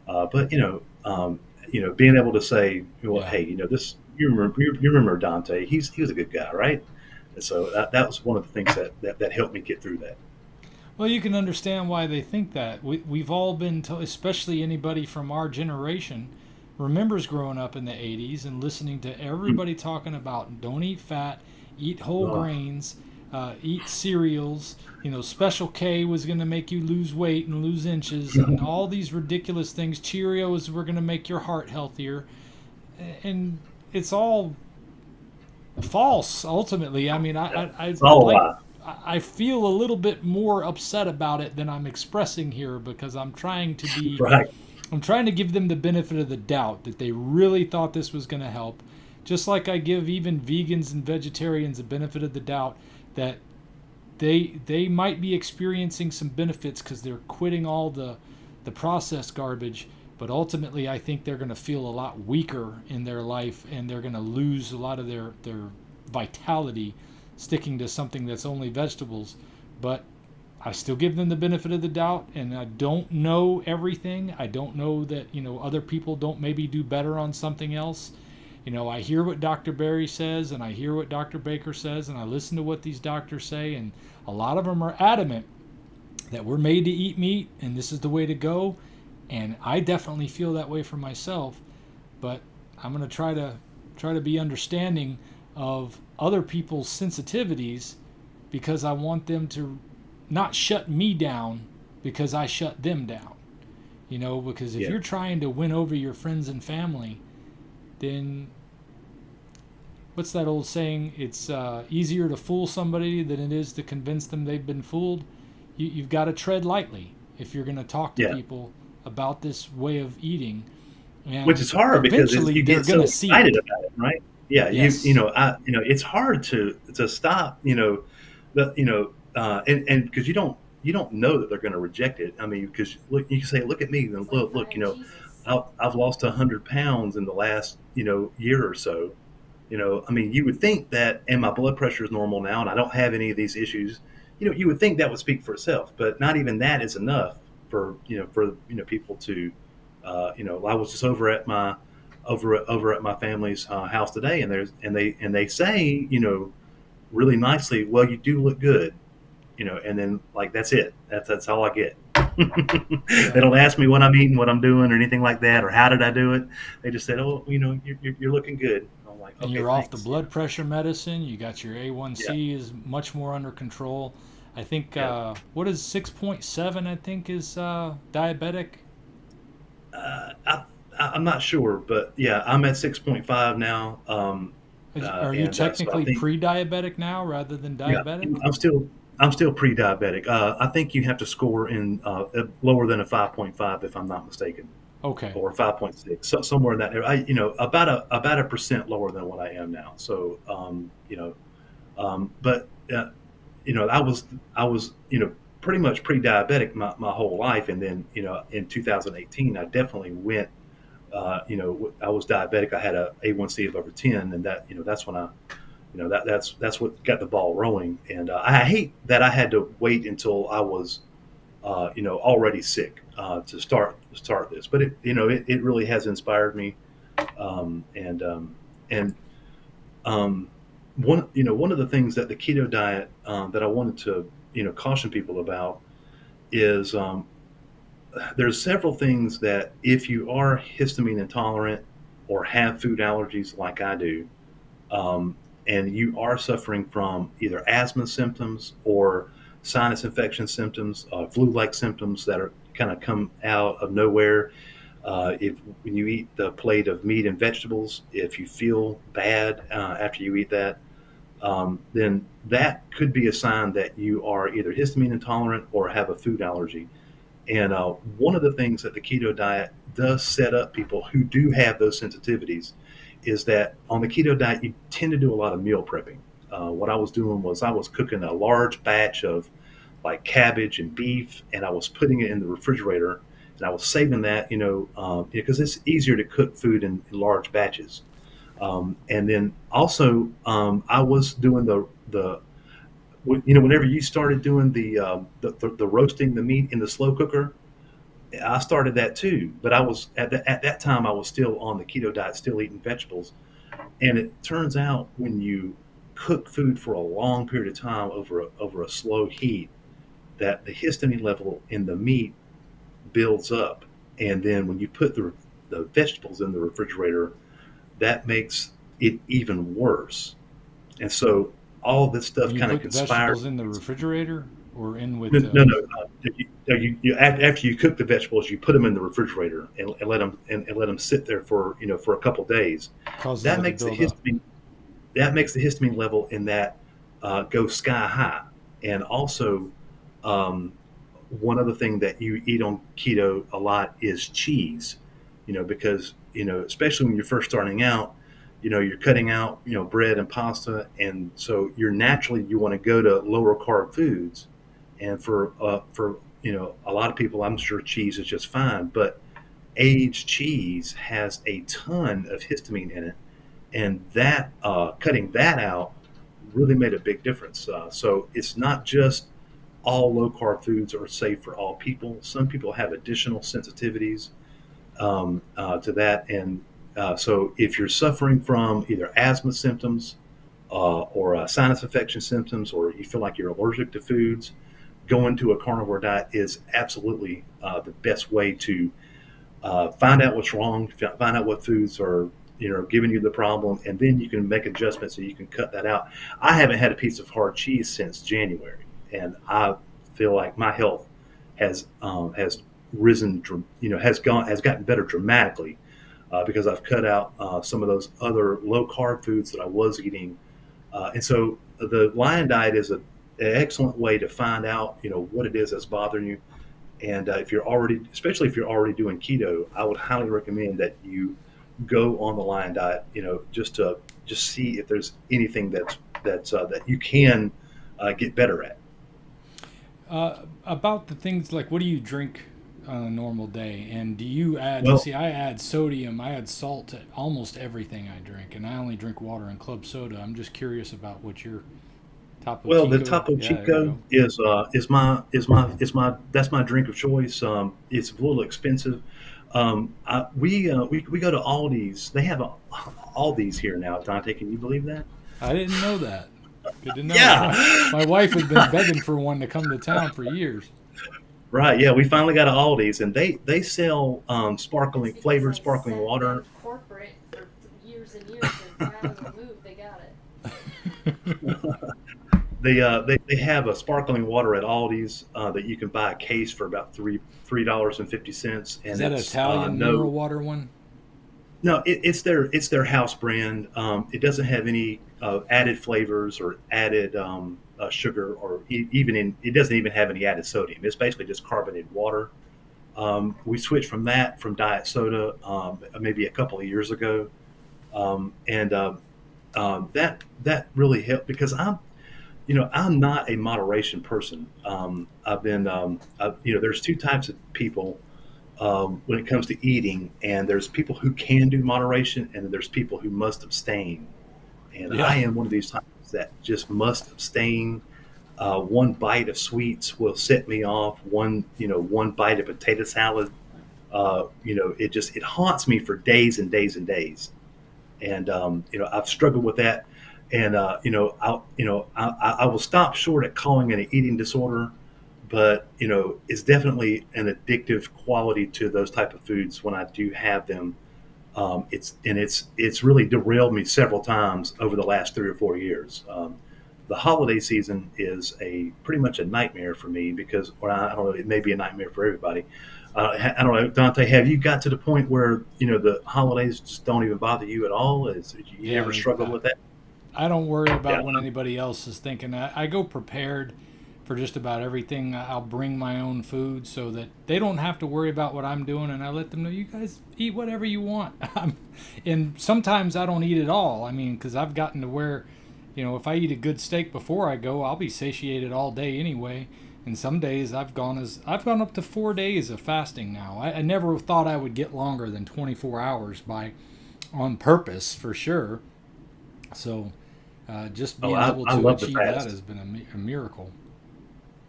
but being able to say, well, Yeah. hey, this you remember Dante? He was a good guy, right? And so that was one of the things that helped me get through that. Well, you can understand why they think that. We've all been told, especially anybody from our generation, remembers growing up in the 80s and listening to everybody talking about don't eat fat, eat whole Uh, grains, eat cereals. Special K was going to make you lose weight and lose inches, and all these ridiculous things. Cheerios were going to make your heart healthier. And it's all false ultimately. I mean, it's I'd all a like, lie. I feel a little bit more upset about it than I'm expressing here because Right. I'm trying to give them the benefit of the doubt that they really thought this was going to help. Just like I give even vegans and vegetarians the benefit of the doubt that they might be experiencing some benefits because they're quitting all the processed garbage, but ultimately I think they're going to feel a lot weaker in their life and they're going to lose a lot of their vitality sticking to something that's only vegetables. But I still give them the benefit of the doubt, and I don't know everything. I don't know that other people don't maybe do better on something else. I hear what Dr. Berry says, and I hear what Dr. Baker says, and I listen to what these doctors say, and a lot of them are adamant that we're made to eat meat, and this is the way to go. And I definitely feel that way for myself, but I'm going to try to be understanding of other people's sensitivities because I want them to not shut me down because I shut them down. Because if Yeah. you're trying to win over your friends and family, then what's that old saying? It's easier to fool somebody than it is to convince them they've been fooled. You've got to tread lightly if you're going to talk to Yeah. people about this way of eating, Which and is hard because eventually you they're get going so to see excited it. about it, right? Yeah. Yes. It's hard to stop. And because you don't know that they're going to reject it. I mean, because look, you can say, look at me, and look. I've lost 100 pounds in the last year or so. I mean, you would think that, and my blood pressure is normal now, and I don't have any of these issues. You would think that would speak for itself, but not even that is enough for people to, I was just over at my family's house today, and they say, really nicely, well, you do look good, and then like that's it. That's all I get. They Yeah. don't ask me what I'm eating, what I'm doing, or anything like that, or how did I do it. They just said, "Oh, you're looking good." I'm like, And "Okay, you're off the thanks." blood pressure medicine. You got your Yeah, A1C is much more under control. I think yeah. what is 6.7? I think is diabetic. Uh, I, I'm not sure, but yeah, I'm at 6.5 now, Are you and so I technically think, pre-diabetic now rather than yeah, diabetic? I'm still pre-diabetic. I think you have to score in lower than a 5.5 if I'm not mistaken, Okay. or 5.6, so somewhere in that area. About a percent lower than what I am now. So but I was pretty much pre-diabetic my whole life, and then in 2018 I definitely went. I was diabetic. I had a A1C of over 10, and that's when that's what got the ball rolling. And I hate that I had to wait until I was already sick to start this, but it really has inspired me. And one of the things that the keto diet that I wanted to caution people about is there's several things that if you are histamine intolerant or have food allergies like I do, and you are suffering from either asthma symptoms or sinus infection symptoms, flu-like symptoms that are kind of come out of nowhere. If when you eat the plate of meat and vegetables, if you feel bad after you eat that, then that could be a sign that you are either histamine intolerant or have a food allergy. And one of the things that the keto diet does set up people who do have those sensitivities is that on the keto diet, you tend to do a lot of meal prepping. What I was doing was I was cooking a large batch of like cabbage and beef, and I was putting it in the refrigerator, and I was saving that, because it's easier to cook food in large batches. And then also, I was doing whenever you started doing the roasting the meat in the slow cooker, I started that too. But I was at that time I was still on the keto diet, still eating vegetables. And it turns out when you cook food for a long period of time over a slow heat, that the histamine level in the meat builds up, and then when you put the vegetables in the refrigerator, that makes it even worse. And so all this stuff When you kind of put the conspired. vegetables in the refrigerator or in with No, the no, no. After you cook the vegetables, you put them in the refrigerator and let them sit there for a couple days. causes That it to makes the build up? histamine that makes the histamine level in that go sky high. And also, um, one other thing that you eat on keto a lot is cheese. Because especially when you're first starting out, you're cutting out bread and pasta, and so you want to go to lower carb foods. And for a lot of people, I'm sure cheese is just fine, but aged cheese has a ton of histamine in it, and that cutting that out really made a big difference. So it's not just all low carb foods are safe for all people. Some people have additional sensitivities to that, and so if you're suffering from either asthma symptoms or sinus infection symptoms, or you feel like you're allergic to foods, going to a carnivore diet is absolutely the best way to find out what's wrong, find out what foods are giving you the problem, and then you can make adjustments so you can cut that out. I haven't had a piece of hard cheese since January, and I feel like my health has risen, has gotten better dramatically because I've cut out some of those other low carb foods that I was eating, and so the lion diet is an excellent way to find out what it is that's bothering you. And especially if you're already doing keto, I would highly recommend that you go on the lion diet. Just see if there's anything that you can get better at. About the things like what do you drink on a normal day, and do you add? Well, See, I add sodium, I add salt to almost everything I drink, and I only drink water and club soda. I'm just curious about what your Topo the Chico. Topo Yeah, there you Chico go. is my that's my drink of choice. It's a little expensive. We go to Aldi's. They have Aldi's here now, Dante. Can you believe that? I didn't know that. Good to know. Yeah. My wife had been begging for one to come to town for years. Right. Yeah. We finally got an Aldi's, and they sell It's sparkling because flavored they sparkling sent them water. corporate for years and years and finally removed. They got it. They have a sparkling water at Aldi's that you can buy a case for about $3.50, Is and that it's Italian mineral no water one? no it's their house brand. It doesn't have any added flavors or added sugar, or it doesn't even have any added sodium. It's basically just carbonated water. We switched from diet soda maybe a couple of years ago, and that really helped because I'm not a moderation person. I've been, there's two types of people when it comes to eating, and there's people who can do moderation, and there's people who must abstain. And I Yeah. am one of these types that just must abstain. One bite of sweets will set me off. One bite of potato salad, it haunts me for days and days and days. And I've struggled with that. And I will stop short at calling it an eating disorder, but it's definitely an addictive quality to those type of foods when I do have them. It's really derailed me several times over the last 3 or 4 years. The holiday season is a pretty much a nightmare for me because, or I don't know, it may be a nightmare for everybody. I don't know, Dante. Have you got to the point where the holidays just don't even bother you at all? You Yeah. ever struggled with that? I don't worry Yeah. about what anybody else is thinking. I go prepared for just about everything. I'll bring my own food so that they don't have to worry about what I'm doing, and I let them know, you guys eat whatever you want. And sometimes I don't eat at all. I mean, because I've gotten to where, if I eat a good steak before I go, I'll be satiated all day anyway. And some days I've gone up to 4 days of fasting now. I never thought I would get longer than 24 hours by on purpose for sure. So just Oh, being able I to love the achieve that fast. has been a miracle.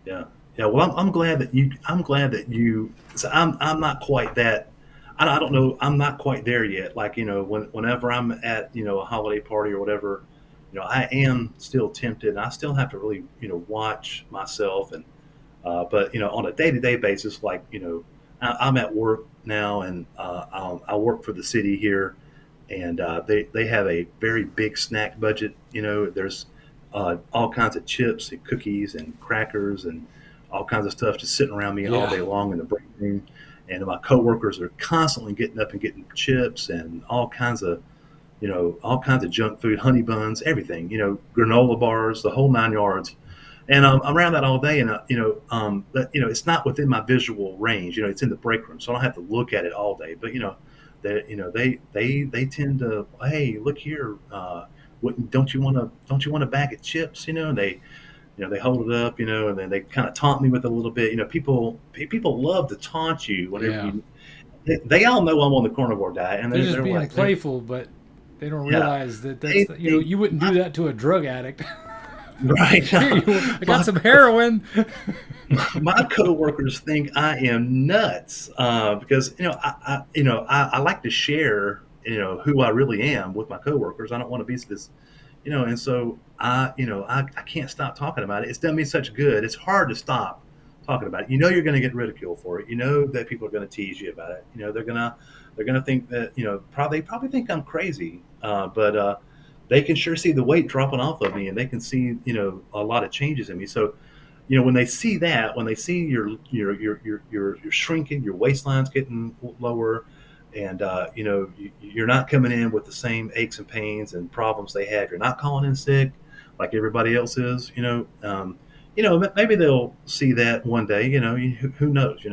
Yeah, yeah. Well, I'm glad that you. I'm glad that you. So I'm not quite that. I don't know. I'm not quite there yet. Like whenever I'm at a holiday party or whatever, I am still tempted. And I still have to really watch myself and but on a day-to-day basis, like I'm at work now, and I work for the city here, and they have a very big snack budget. There's all kinds of chips and cookies and crackers and all kinds of stuff just sitting around me all Yeah. day long in the break room. And my coworkers are constantly getting up and getting chips and all kinds of junk food, honey buns, everything, granola bars, the whole 9 yards. And I'm around that all day, and but it's not within my visual range. It's in the break room, so I don't have to look at it all day. But they tend to, hey, look here, don't you want a bag of chips? And they hold it up, and then they kind of taunt me with it a little bit. People love to taunt you whenever Yeah. you. They all know I'm on the carnivore diet, and They're just they're being like, they're, playful, but they don't yeah, realize that they, they you wouldn't do that to a drug addict. right. Here, I got my some heroin. my coworkers think I am nuts because I like to share who I really am with my coworkers. I don't want to be this and so I can't stop talking about it. It's done me such good. It's hard to stop talking about it. You're going to get ridiculed for it. You know that people are going to tease you about it. They're gonna think that probably think I'm crazy, but they can sure see the weight dropping off of me, and they can see a lot of changes in me. So when they see that, when they see you're shrinking, your waistline's getting lower, and you're not coming in with the same aches and pains and problems they have. You're not calling in sick like everybody else is. Maybe they'll see that one day. Who knows?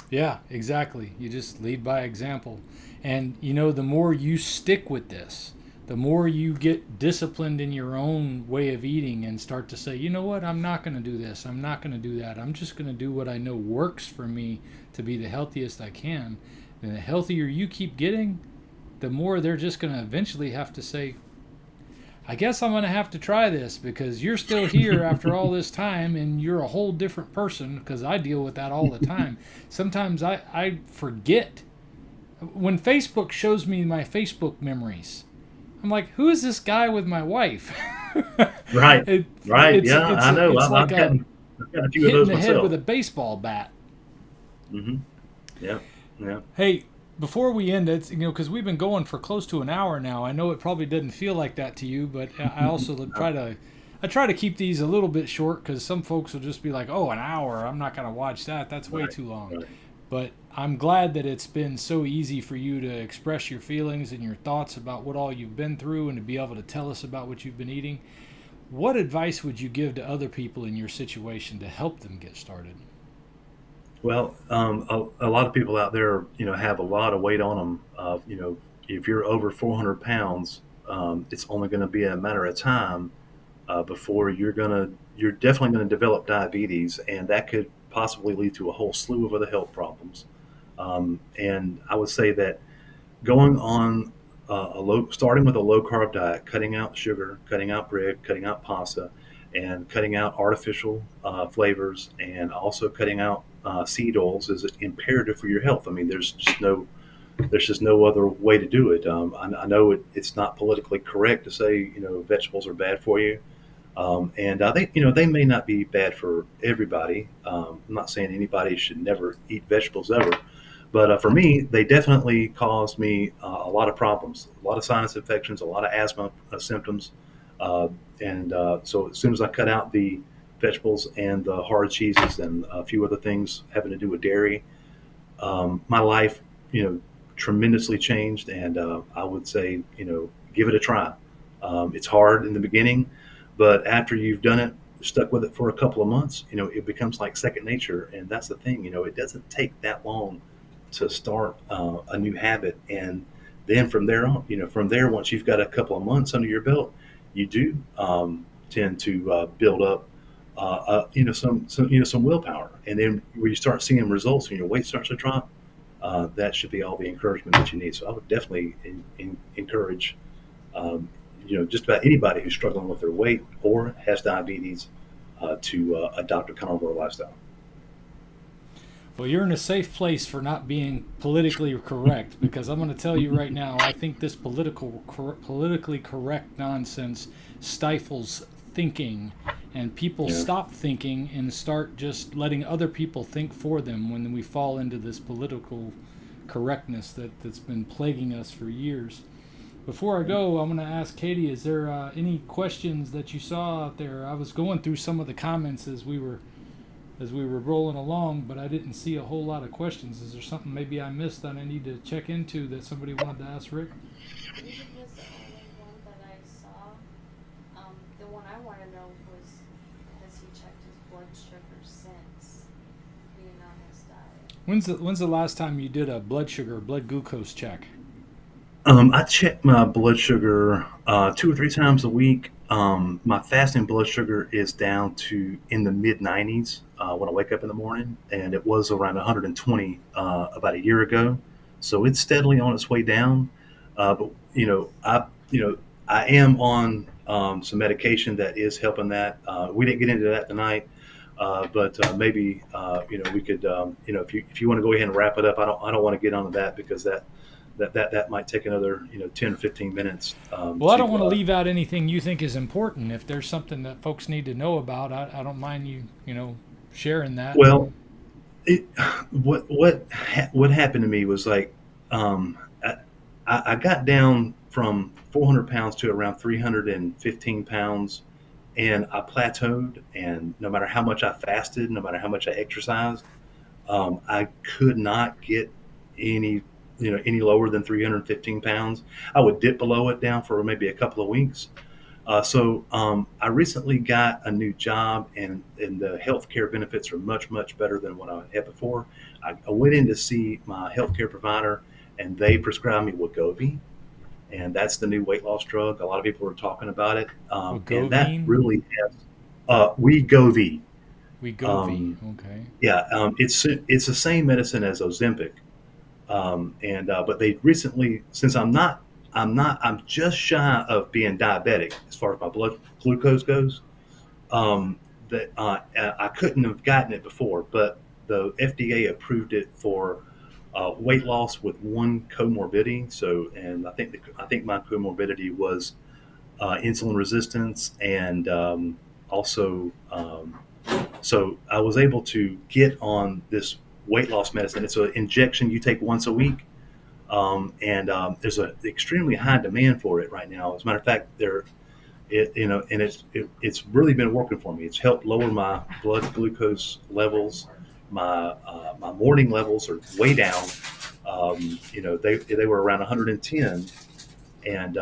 Yeah, exactly. You just lead by example. And the more you stick with this, the more you get disciplined in your own way of eating and start to say, you know what, I'm not going to do this. I'm not going to do that. I'm just going to do what I know works for me to be the healthiest I can. And the healthier you keep getting, the more they're just going to eventually have to say, I guess I'm going to have to try this because you're still here after all this time and you're a whole different person, because I deal with that all the time. Sometimes I forget. When Facebook shows me my Facebook memories, I'm like, who is this guy with my wife? Right, it, right. Yeah, I know. it's like I've got a few of hitting those the head with myself. a baseball bat. Hmm. Yeah, yeah. Hey, before we end it, because we've been going for close to an hour now. I know it probably doesn't feel like that to you, but I also try to keep these a little bit short, because some folks will just be like, "Oh, an hour? I'm not going to watch that. That's way Right, too long." right. But I'm glad that it's been so easy for you to express your feelings and your thoughts about what all you've been through, and to be able to tell us about what you've been eating. What advice would you give to other people in your situation to help them get started? Well, a lot of people out there, have a lot of weight on them. If you're over 400 pounds, it's only going to be a matter of time before you're definitely gonna develop diabetes, and that could possibly lead to a whole slew of other health problems. And I would say that going on starting with a low carb diet, cutting out sugar, cutting out bread, cutting out pasta, and cutting out artificial flavors, and also cutting out seed oils is imperative for your health. I mean, there's just no other way to do it. I know it's not politically correct to say vegetables are bad for you, and they may not be bad for everybody. I'm not saying anybody should never eat vegetables ever, but for me, they definitely caused me a lot of problems, a lot of sinus infections, a lot of asthma symptoms. And so as soon as I cut out the vegetables and the hard cheeses and a few other things having to do with dairy, my life, tremendously changed. And I would say, give it a try. It's hard in the beginning, but after you've done it, stuck with it for a couple of months, it becomes like second nature. And that's the thing, it doesn't take that long to start a new habit. And then from there on, from there, once you've got a couple of months under your belt, you do tend to build up, some willpower. And then when you start seeing results and your weight starts to drop, that should be all the encouragement that you need. So I would definitely encourage, just about anybody who's struggling with their weight or has diabetes to adopt a carnivore lifestyle. Well, you're in a safe place for not being politically correct, because I'm going to tell you right now, I think this politically correct nonsense stifles thinking, and people stop thinking and start just letting other people think for them when we fall into this political correctness that's been plaguing us for years. Before I go, I'm going to ask Katie, is there any questions that you saw out there? I was going through some of the comments as we were rolling along, but I didn't see a whole lot of questions. Is there something maybe I missed that I need to check into that somebody wanted to ask Rick? Even was the only one that I saw. The one I want to know was, has he checked his blood sugar since being on his diet? When's the last time you did a blood sugar, blood glucose check? I check my blood sugar 2 or 3 times a week. My fasting blood sugar is down to in the mid 90s when I wake up in the morning, and it was around 120 about a year ago. So it's steadily on its way down. But I am on some medication that is helping that. We didn't get into that tonight, but maybe we could if you want to go ahead and wrap it up. I don't want to get onto that because that might take another 10 or 15 minutes. Well, I don't want to leave out anything you think is important. If there's something that folks need to know about, I don't mind you sharing that. Well, what happened to me was like I got down from 400 pounds to around 315 pounds, and I plateaued. And no matter how much I fasted, no matter how much I exercised, I could not get any lower than 315 pounds. I would dip below it down for maybe a couple of weeks. So I recently got a new job, and the healthcare benefits are much, much better than what I had before. I went in to see my healthcare provider, and they prescribed me Wegovy, and that's the new weight loss drug. A lot of people are talking about it, and that really has Wegovy. Wegovy, okay. Yeah, it's the same medicine as Ozempic. But they recently, since I'm just shy of being diabetic as far as my blood glucose goes. That I couldn't have gotten it before, but the FDA approved it for weight loss with one comorbidity. So, and I think my comorbidity was insulin resistance, and so I was able to get on this weight loss medicine. It's an injection you take once a week, and there's an extremely high demand for it right now. As a matter of fact, it's really been working for me. It's helped lower my blood glucose levels. My morning levels are way down. They were around 110, and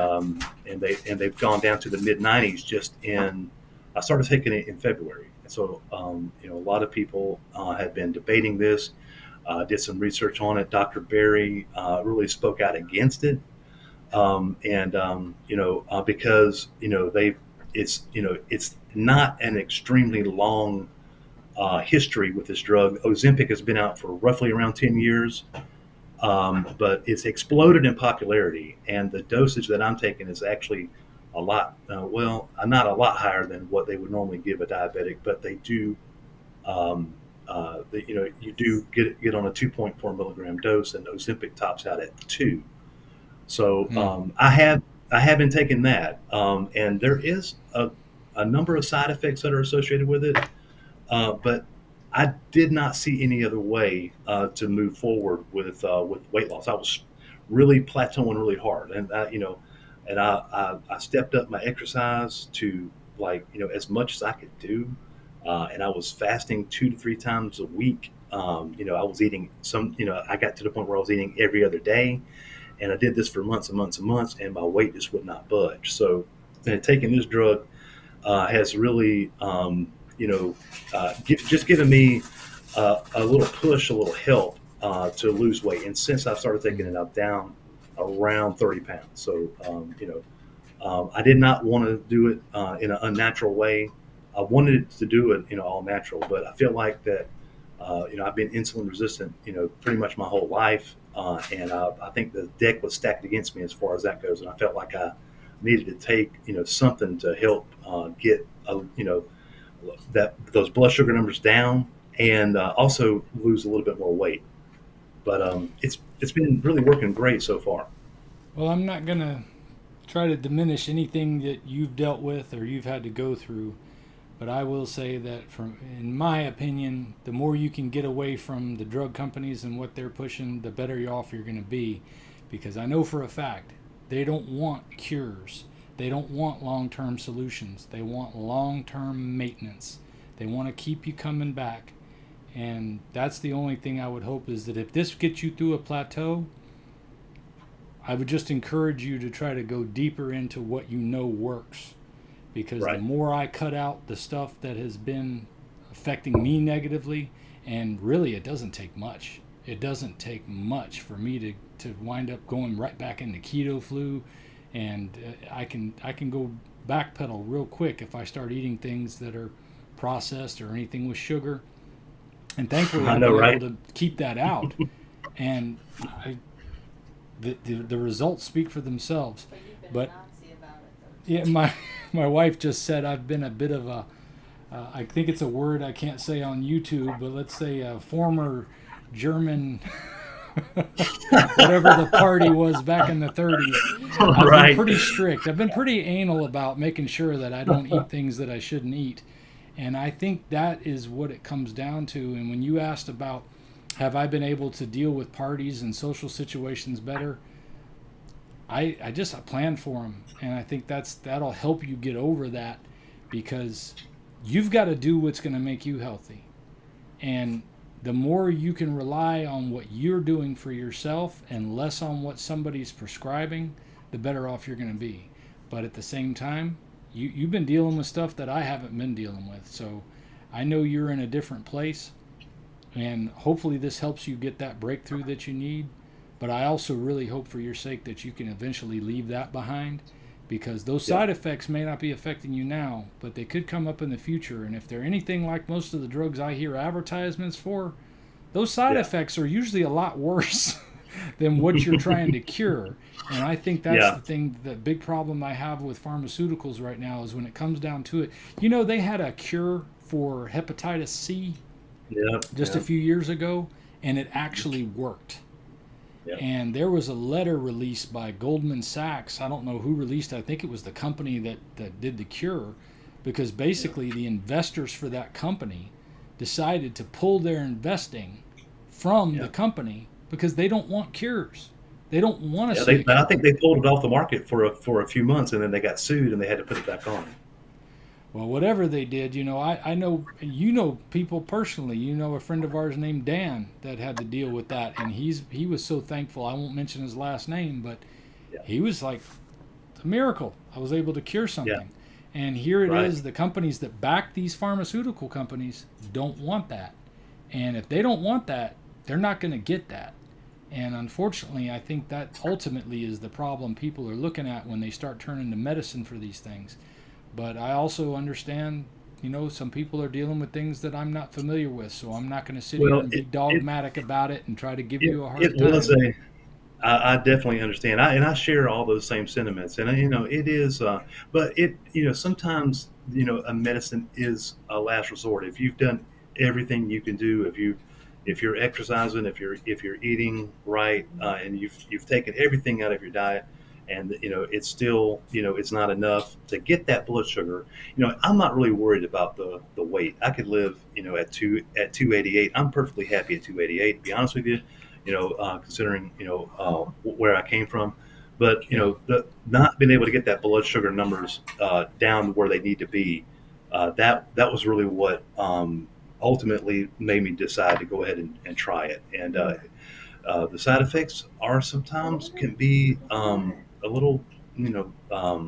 they've gone down to the mid 90s just in. I started taking it in February. So, a lot of people had been debating this, did some research on it. Dr. Berry really spoke out against it, because it's not an extremely long history with this drug. Ozempic has been out for roughly around 10 years, but it's exploded in popularity, and the dosage that I'm taking is actually a lot, not a lot higher than what they would normally give a diabetic, but they do, you do get on a 2.4 milligram dose, and Ozempic tops out at 2. So I have been taking that, and there is a number of side effects that are associated with it, but I did not see any other way to move forward with weight loss. I was really plateauing really hard, and I stepped up my exercise to as much as I could do, and I was fasting 2 to 3 times a week. I was eating I got to the point where I was eating every other day, and I did this for months and months and months, and my weight just would not budge. So taking this drug has really, just given me a little push, a little help to lose weight. And since I started taking it, I'm down around 30 pounds. So, I did not want to do it in an unnatural way. I wanted to do it, all natural, but I feel like that, I've been insulin resistant, pretty much my whole life. And I think the deck was stacked against me as far as that goes. And I felt like I needed to take, something to help get, those blood sugar numbers down, and also lose a little bit more weight. But it's been really working great so far. Well, I'm not going to try to diminish anything that you've dealt with or you've had to go through, but I will say that in my opinion, the more you can get away from the drug companies and what they're pushing, the better off you're going to be, because I know for a fact they don't want cures. They don't want long-term solutions. They want long-term maintenance. They want to keep you coming back. And that's the only thing I would hope, is that if this gets you through a plateau, I would just encourage you to try to go deeper into what works. Because the more I cut out the stuff that has been affecting me negatively, and really it doesn't take much. It doesn't take much for me to wind up going right back into keto flu, and I can go backpedal real quick if I start eating things that are processed or anything with sugar. And thankfully I've been able to keep that out, and the results speak for themselves. But you've been Nazi about it, though. Yeah, my wife just said I've been a bit of a, I think it's a word I can't say on YouTube, but let's say a former German, whatever the party was back in the 30s. I've been pretty strict. I've been pretty anal about making sure that I don't eat things that I shouldn't eat. And I think that is what it comes down to. And when you asked about, have I been able to deal with parties and social situations better, I plan for them, and I think that'll help you get over that, because you've got to do what's going to make you healthy. And the more you can rely on what you're doing for yourself and less on what somebody's prescribing, the better off you're going to be. But at the same time, you've been dealing with stuff that I haven't been dealing with, so I know you're in a different place, and hopefully this helps you get that breakthrough that you need. But I also really hope for your sake that you can eventually leave that behind, because those side effects may not be affecting you now, but they could come up in the future. And if they're anything like most of the drugs I hear advertisements for, those side effects are usually a lot worse than what you're trying to cure. And I think that's the thing, the big problem I have with pharmaceuticals right now, is when it comes down to it. They had a cure for hepatitis C just a few years ago, and it actually worked. And there was a letter released by Goldman Sachs. I don't know who released it. I think it was the company that did the cure, because basically the investors for that company decided to pull their investing from the company because they don't want cures. They don't want to see I think they pulled it off the market for a few months, and then they got sued and they had to put it back on. Well, whatever they did, I know people personally. A friend of ours named Dan that had to deal with that, and he was so thankful. I won't mention his last name, but he was like, it's a miracle. I was able to cure something. And here it is, the companies that back these pharmaceutical companies don't want that. And if they don't want that, they're not going to get that. And unfortunately, I think that ultimately is the problem people are looking at when they start turning to medicine for these things. but I also understand, some people are dealing with things that I'm not familiar with, so I'm not going to sit here Well, and be dogmatic about it and try to give you a it hard was time. a I definitely understand. I share all those same sentiments, and it is, but sometimes a medicine is a last resort. If you've done everything you can do, if you're exercising, if you're eating right, and you've taken everything out of your diet, and it's still it's not enough to get that blood sugar. I'm not really worried about the weight. I could live at 288. I'm perfectly happy at 288. To be honest with you, considering where I came from. But Yeah. the not being able to get that blood sugar numbers down to where they need to be, that was really what ultimately made me decide to go ahead and try it. And the side effects are sometimes can be a little, a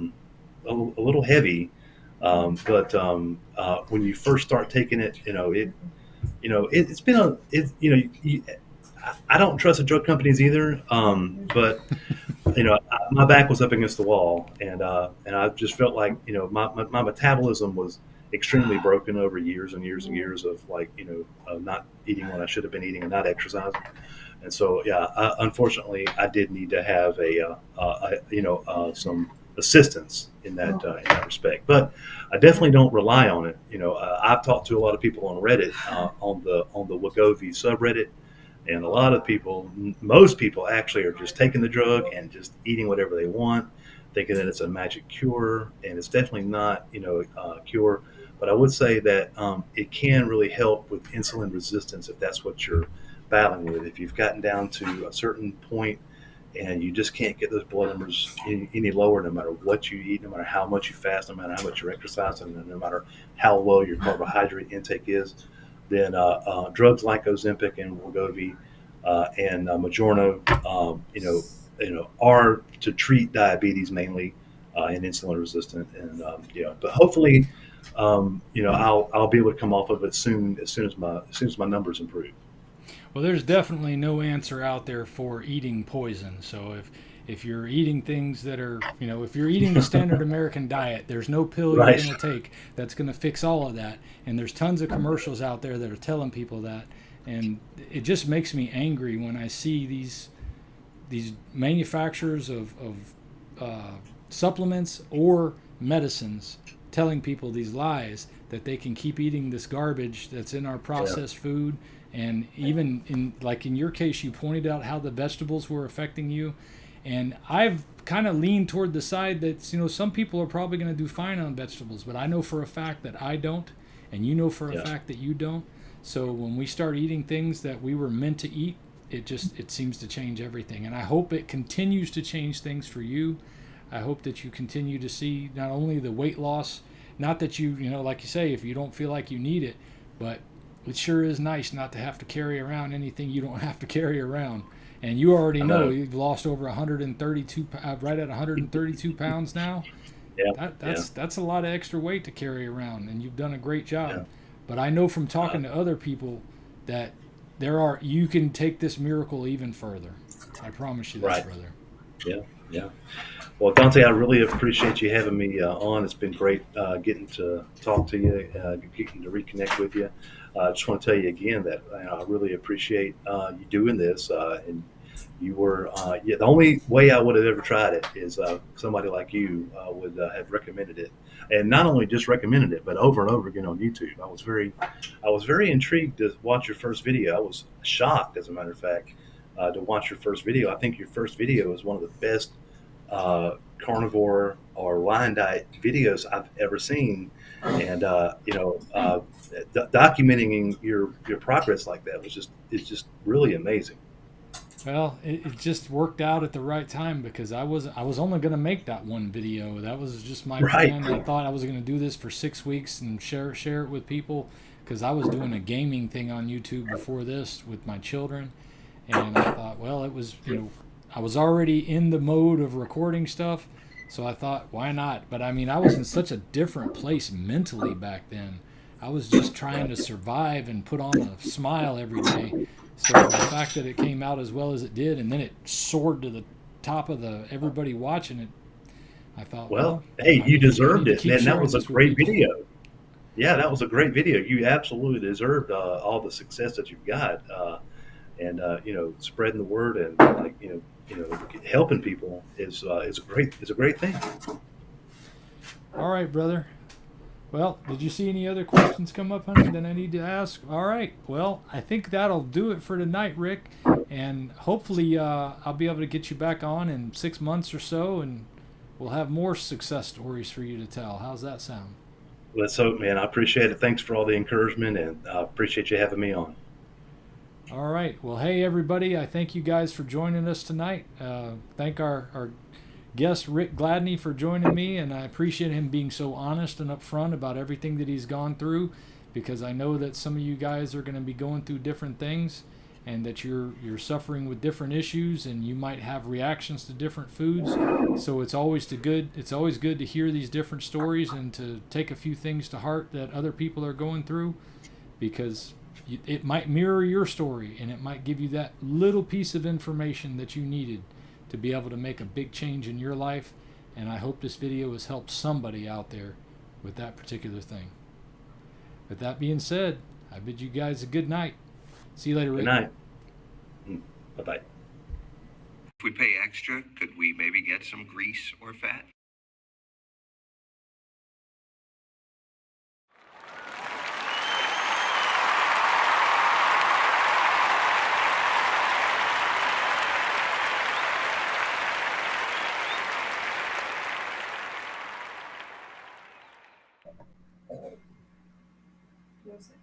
little heavy. But when you first start taking it, it's been I don't trust the drug companies either. But my back was up against the wall, and I just felt like my metabolism was extremely broken over years and years and years of not eating what I should have been eating and not exercising. And so yeah, unfortunately, I did need to have some assistance in that respect. But I definitely don't rely on it. I've talked to a lot of people on Reddit, on the Wegovy subreddit, and a lot of people, most people actually are just taking the drug and just eating whatever they want, thinking that it's a magic cure, and it's definitely not, a cure. But I would say that it can really help with insulin resistance if that's what you're battling with. If you've gotten down to a certain point and you just can't get those blood numbers any lower, no matter what you eat, no matter how much you fast, no matter how much you're exercising, and no matter how low your carbohydrate intake is, then drugs like Ozempic and Wegovy and Majorna, are to treat diabetes mainly and insulin resistant. And but hopefully, I'll be able to come off of it soon, as soon as my numbers improve. Well, there's definitely no answer out there for eating poison. So if you're eating things that are, if you're eating the standard American diet, there's no pill you're Right. going to take that's going to fix all of that. And there's tons of commercials out there that are telling people that. And it just makes me angry when I see these manufacturers of supplements or medicines telling people these lies that they can keep eating this garbage that's in our Yeah. processed food. And even in your case, you pointed out how the vegetables were affecting you, and I've kind of leaned toward the side that some people are probably going to do fine on vegetables, but I know for a fact that I don't, and you know for a Yeah. fact that you don't. So when we start eating things that we were meant to eat, it seems to change everything, and I hope it continues to change things for you. I hope that you continue to see not only the weight loss, not that like you say, if you don't feel like you need it, but it sure is nice not to have to carry around anything you don't have to carry around. And you already I know know. you've lost over 132, right at 132 pounds now. Yeah. That, Yeah. that's a lot of extra weight to carry around, and you've done a great Yeah. job. But I know from Uh, talking to other people that you can take this miracle even further. I promise you that, right. brother. Yeah. Yeah. Well, Dante, I really appreciate you having me on. It's been great getting to talk to you, getting to reconnect with you. I just want to tell you again that I really appreciate you doing this. And you were, yeah, the only way I would have ever tried it is somebody like you would have recommended it, and not only just recommended it, but over and over again on YouTube. I was very intrigued to watch your first video. I was shocked, as a matter of fact, to watch your first video. I think your first video is one of the best carnivore or lion diet videos I've ever seen, and documenting your progress like that is just really amazing. Well, it just worked out at the right time because I was only going to make that one video. That was just my Right. plan. I thought I was going to do this for 6 weeks and share it with people because I was doing a gaming thing on YouTube before this with my children, and I thought, well, it was I was already in the mode of recording stuff, so I thought, why not? But I mean, I was in such a different place mentally back then. I was just trying to survive and put on a smile every day. So the fact that it came out as well as it did, and then it soared to the top of the everybody watching it, I thought, Well, well, hey, I you need to, I deserved need to it, keep man. That sharing was a this with great people. video. Yeah, that was a great video. You absolutely deserved all the success that you've got, and spreading the word and like helping people is a great thing. All right, brother. Well, did you see any other questions come up, honey, that I need to ask? All right. Well, I think that'll do it for tonight, Rick. And hopefully, I'll be able to get you back on in 6 months or so, and we'll have more success stories for you to tell. How's that sound? Let's hope, man. I appreciate it. Thanks for all the encouragement, and I appreciate you having me on. All right. Well, hey, everybody. I thank you guys for joining us tonight. Thank our guest, Rick Gladney, for joining me, and I appreciate him being so honest and upfront about everything that he's gone through, because I know that some of you guys are going to be going through different things, and that you're suffering with different issues, and you might have reactions to different foods. So it's always good to hear these different stories and to take a few things to heart that other people are going through, because it might mirror your story, and it might give you that little piece of information that you needed to be able to make a big change in your life. And I hope this video has helped somebody out there with that particular thing. With that being said, I bid you guys a good night. See you later, Good Rick. night. Bye bye. If we pay extra, could we maybe get some grease or fat? Music.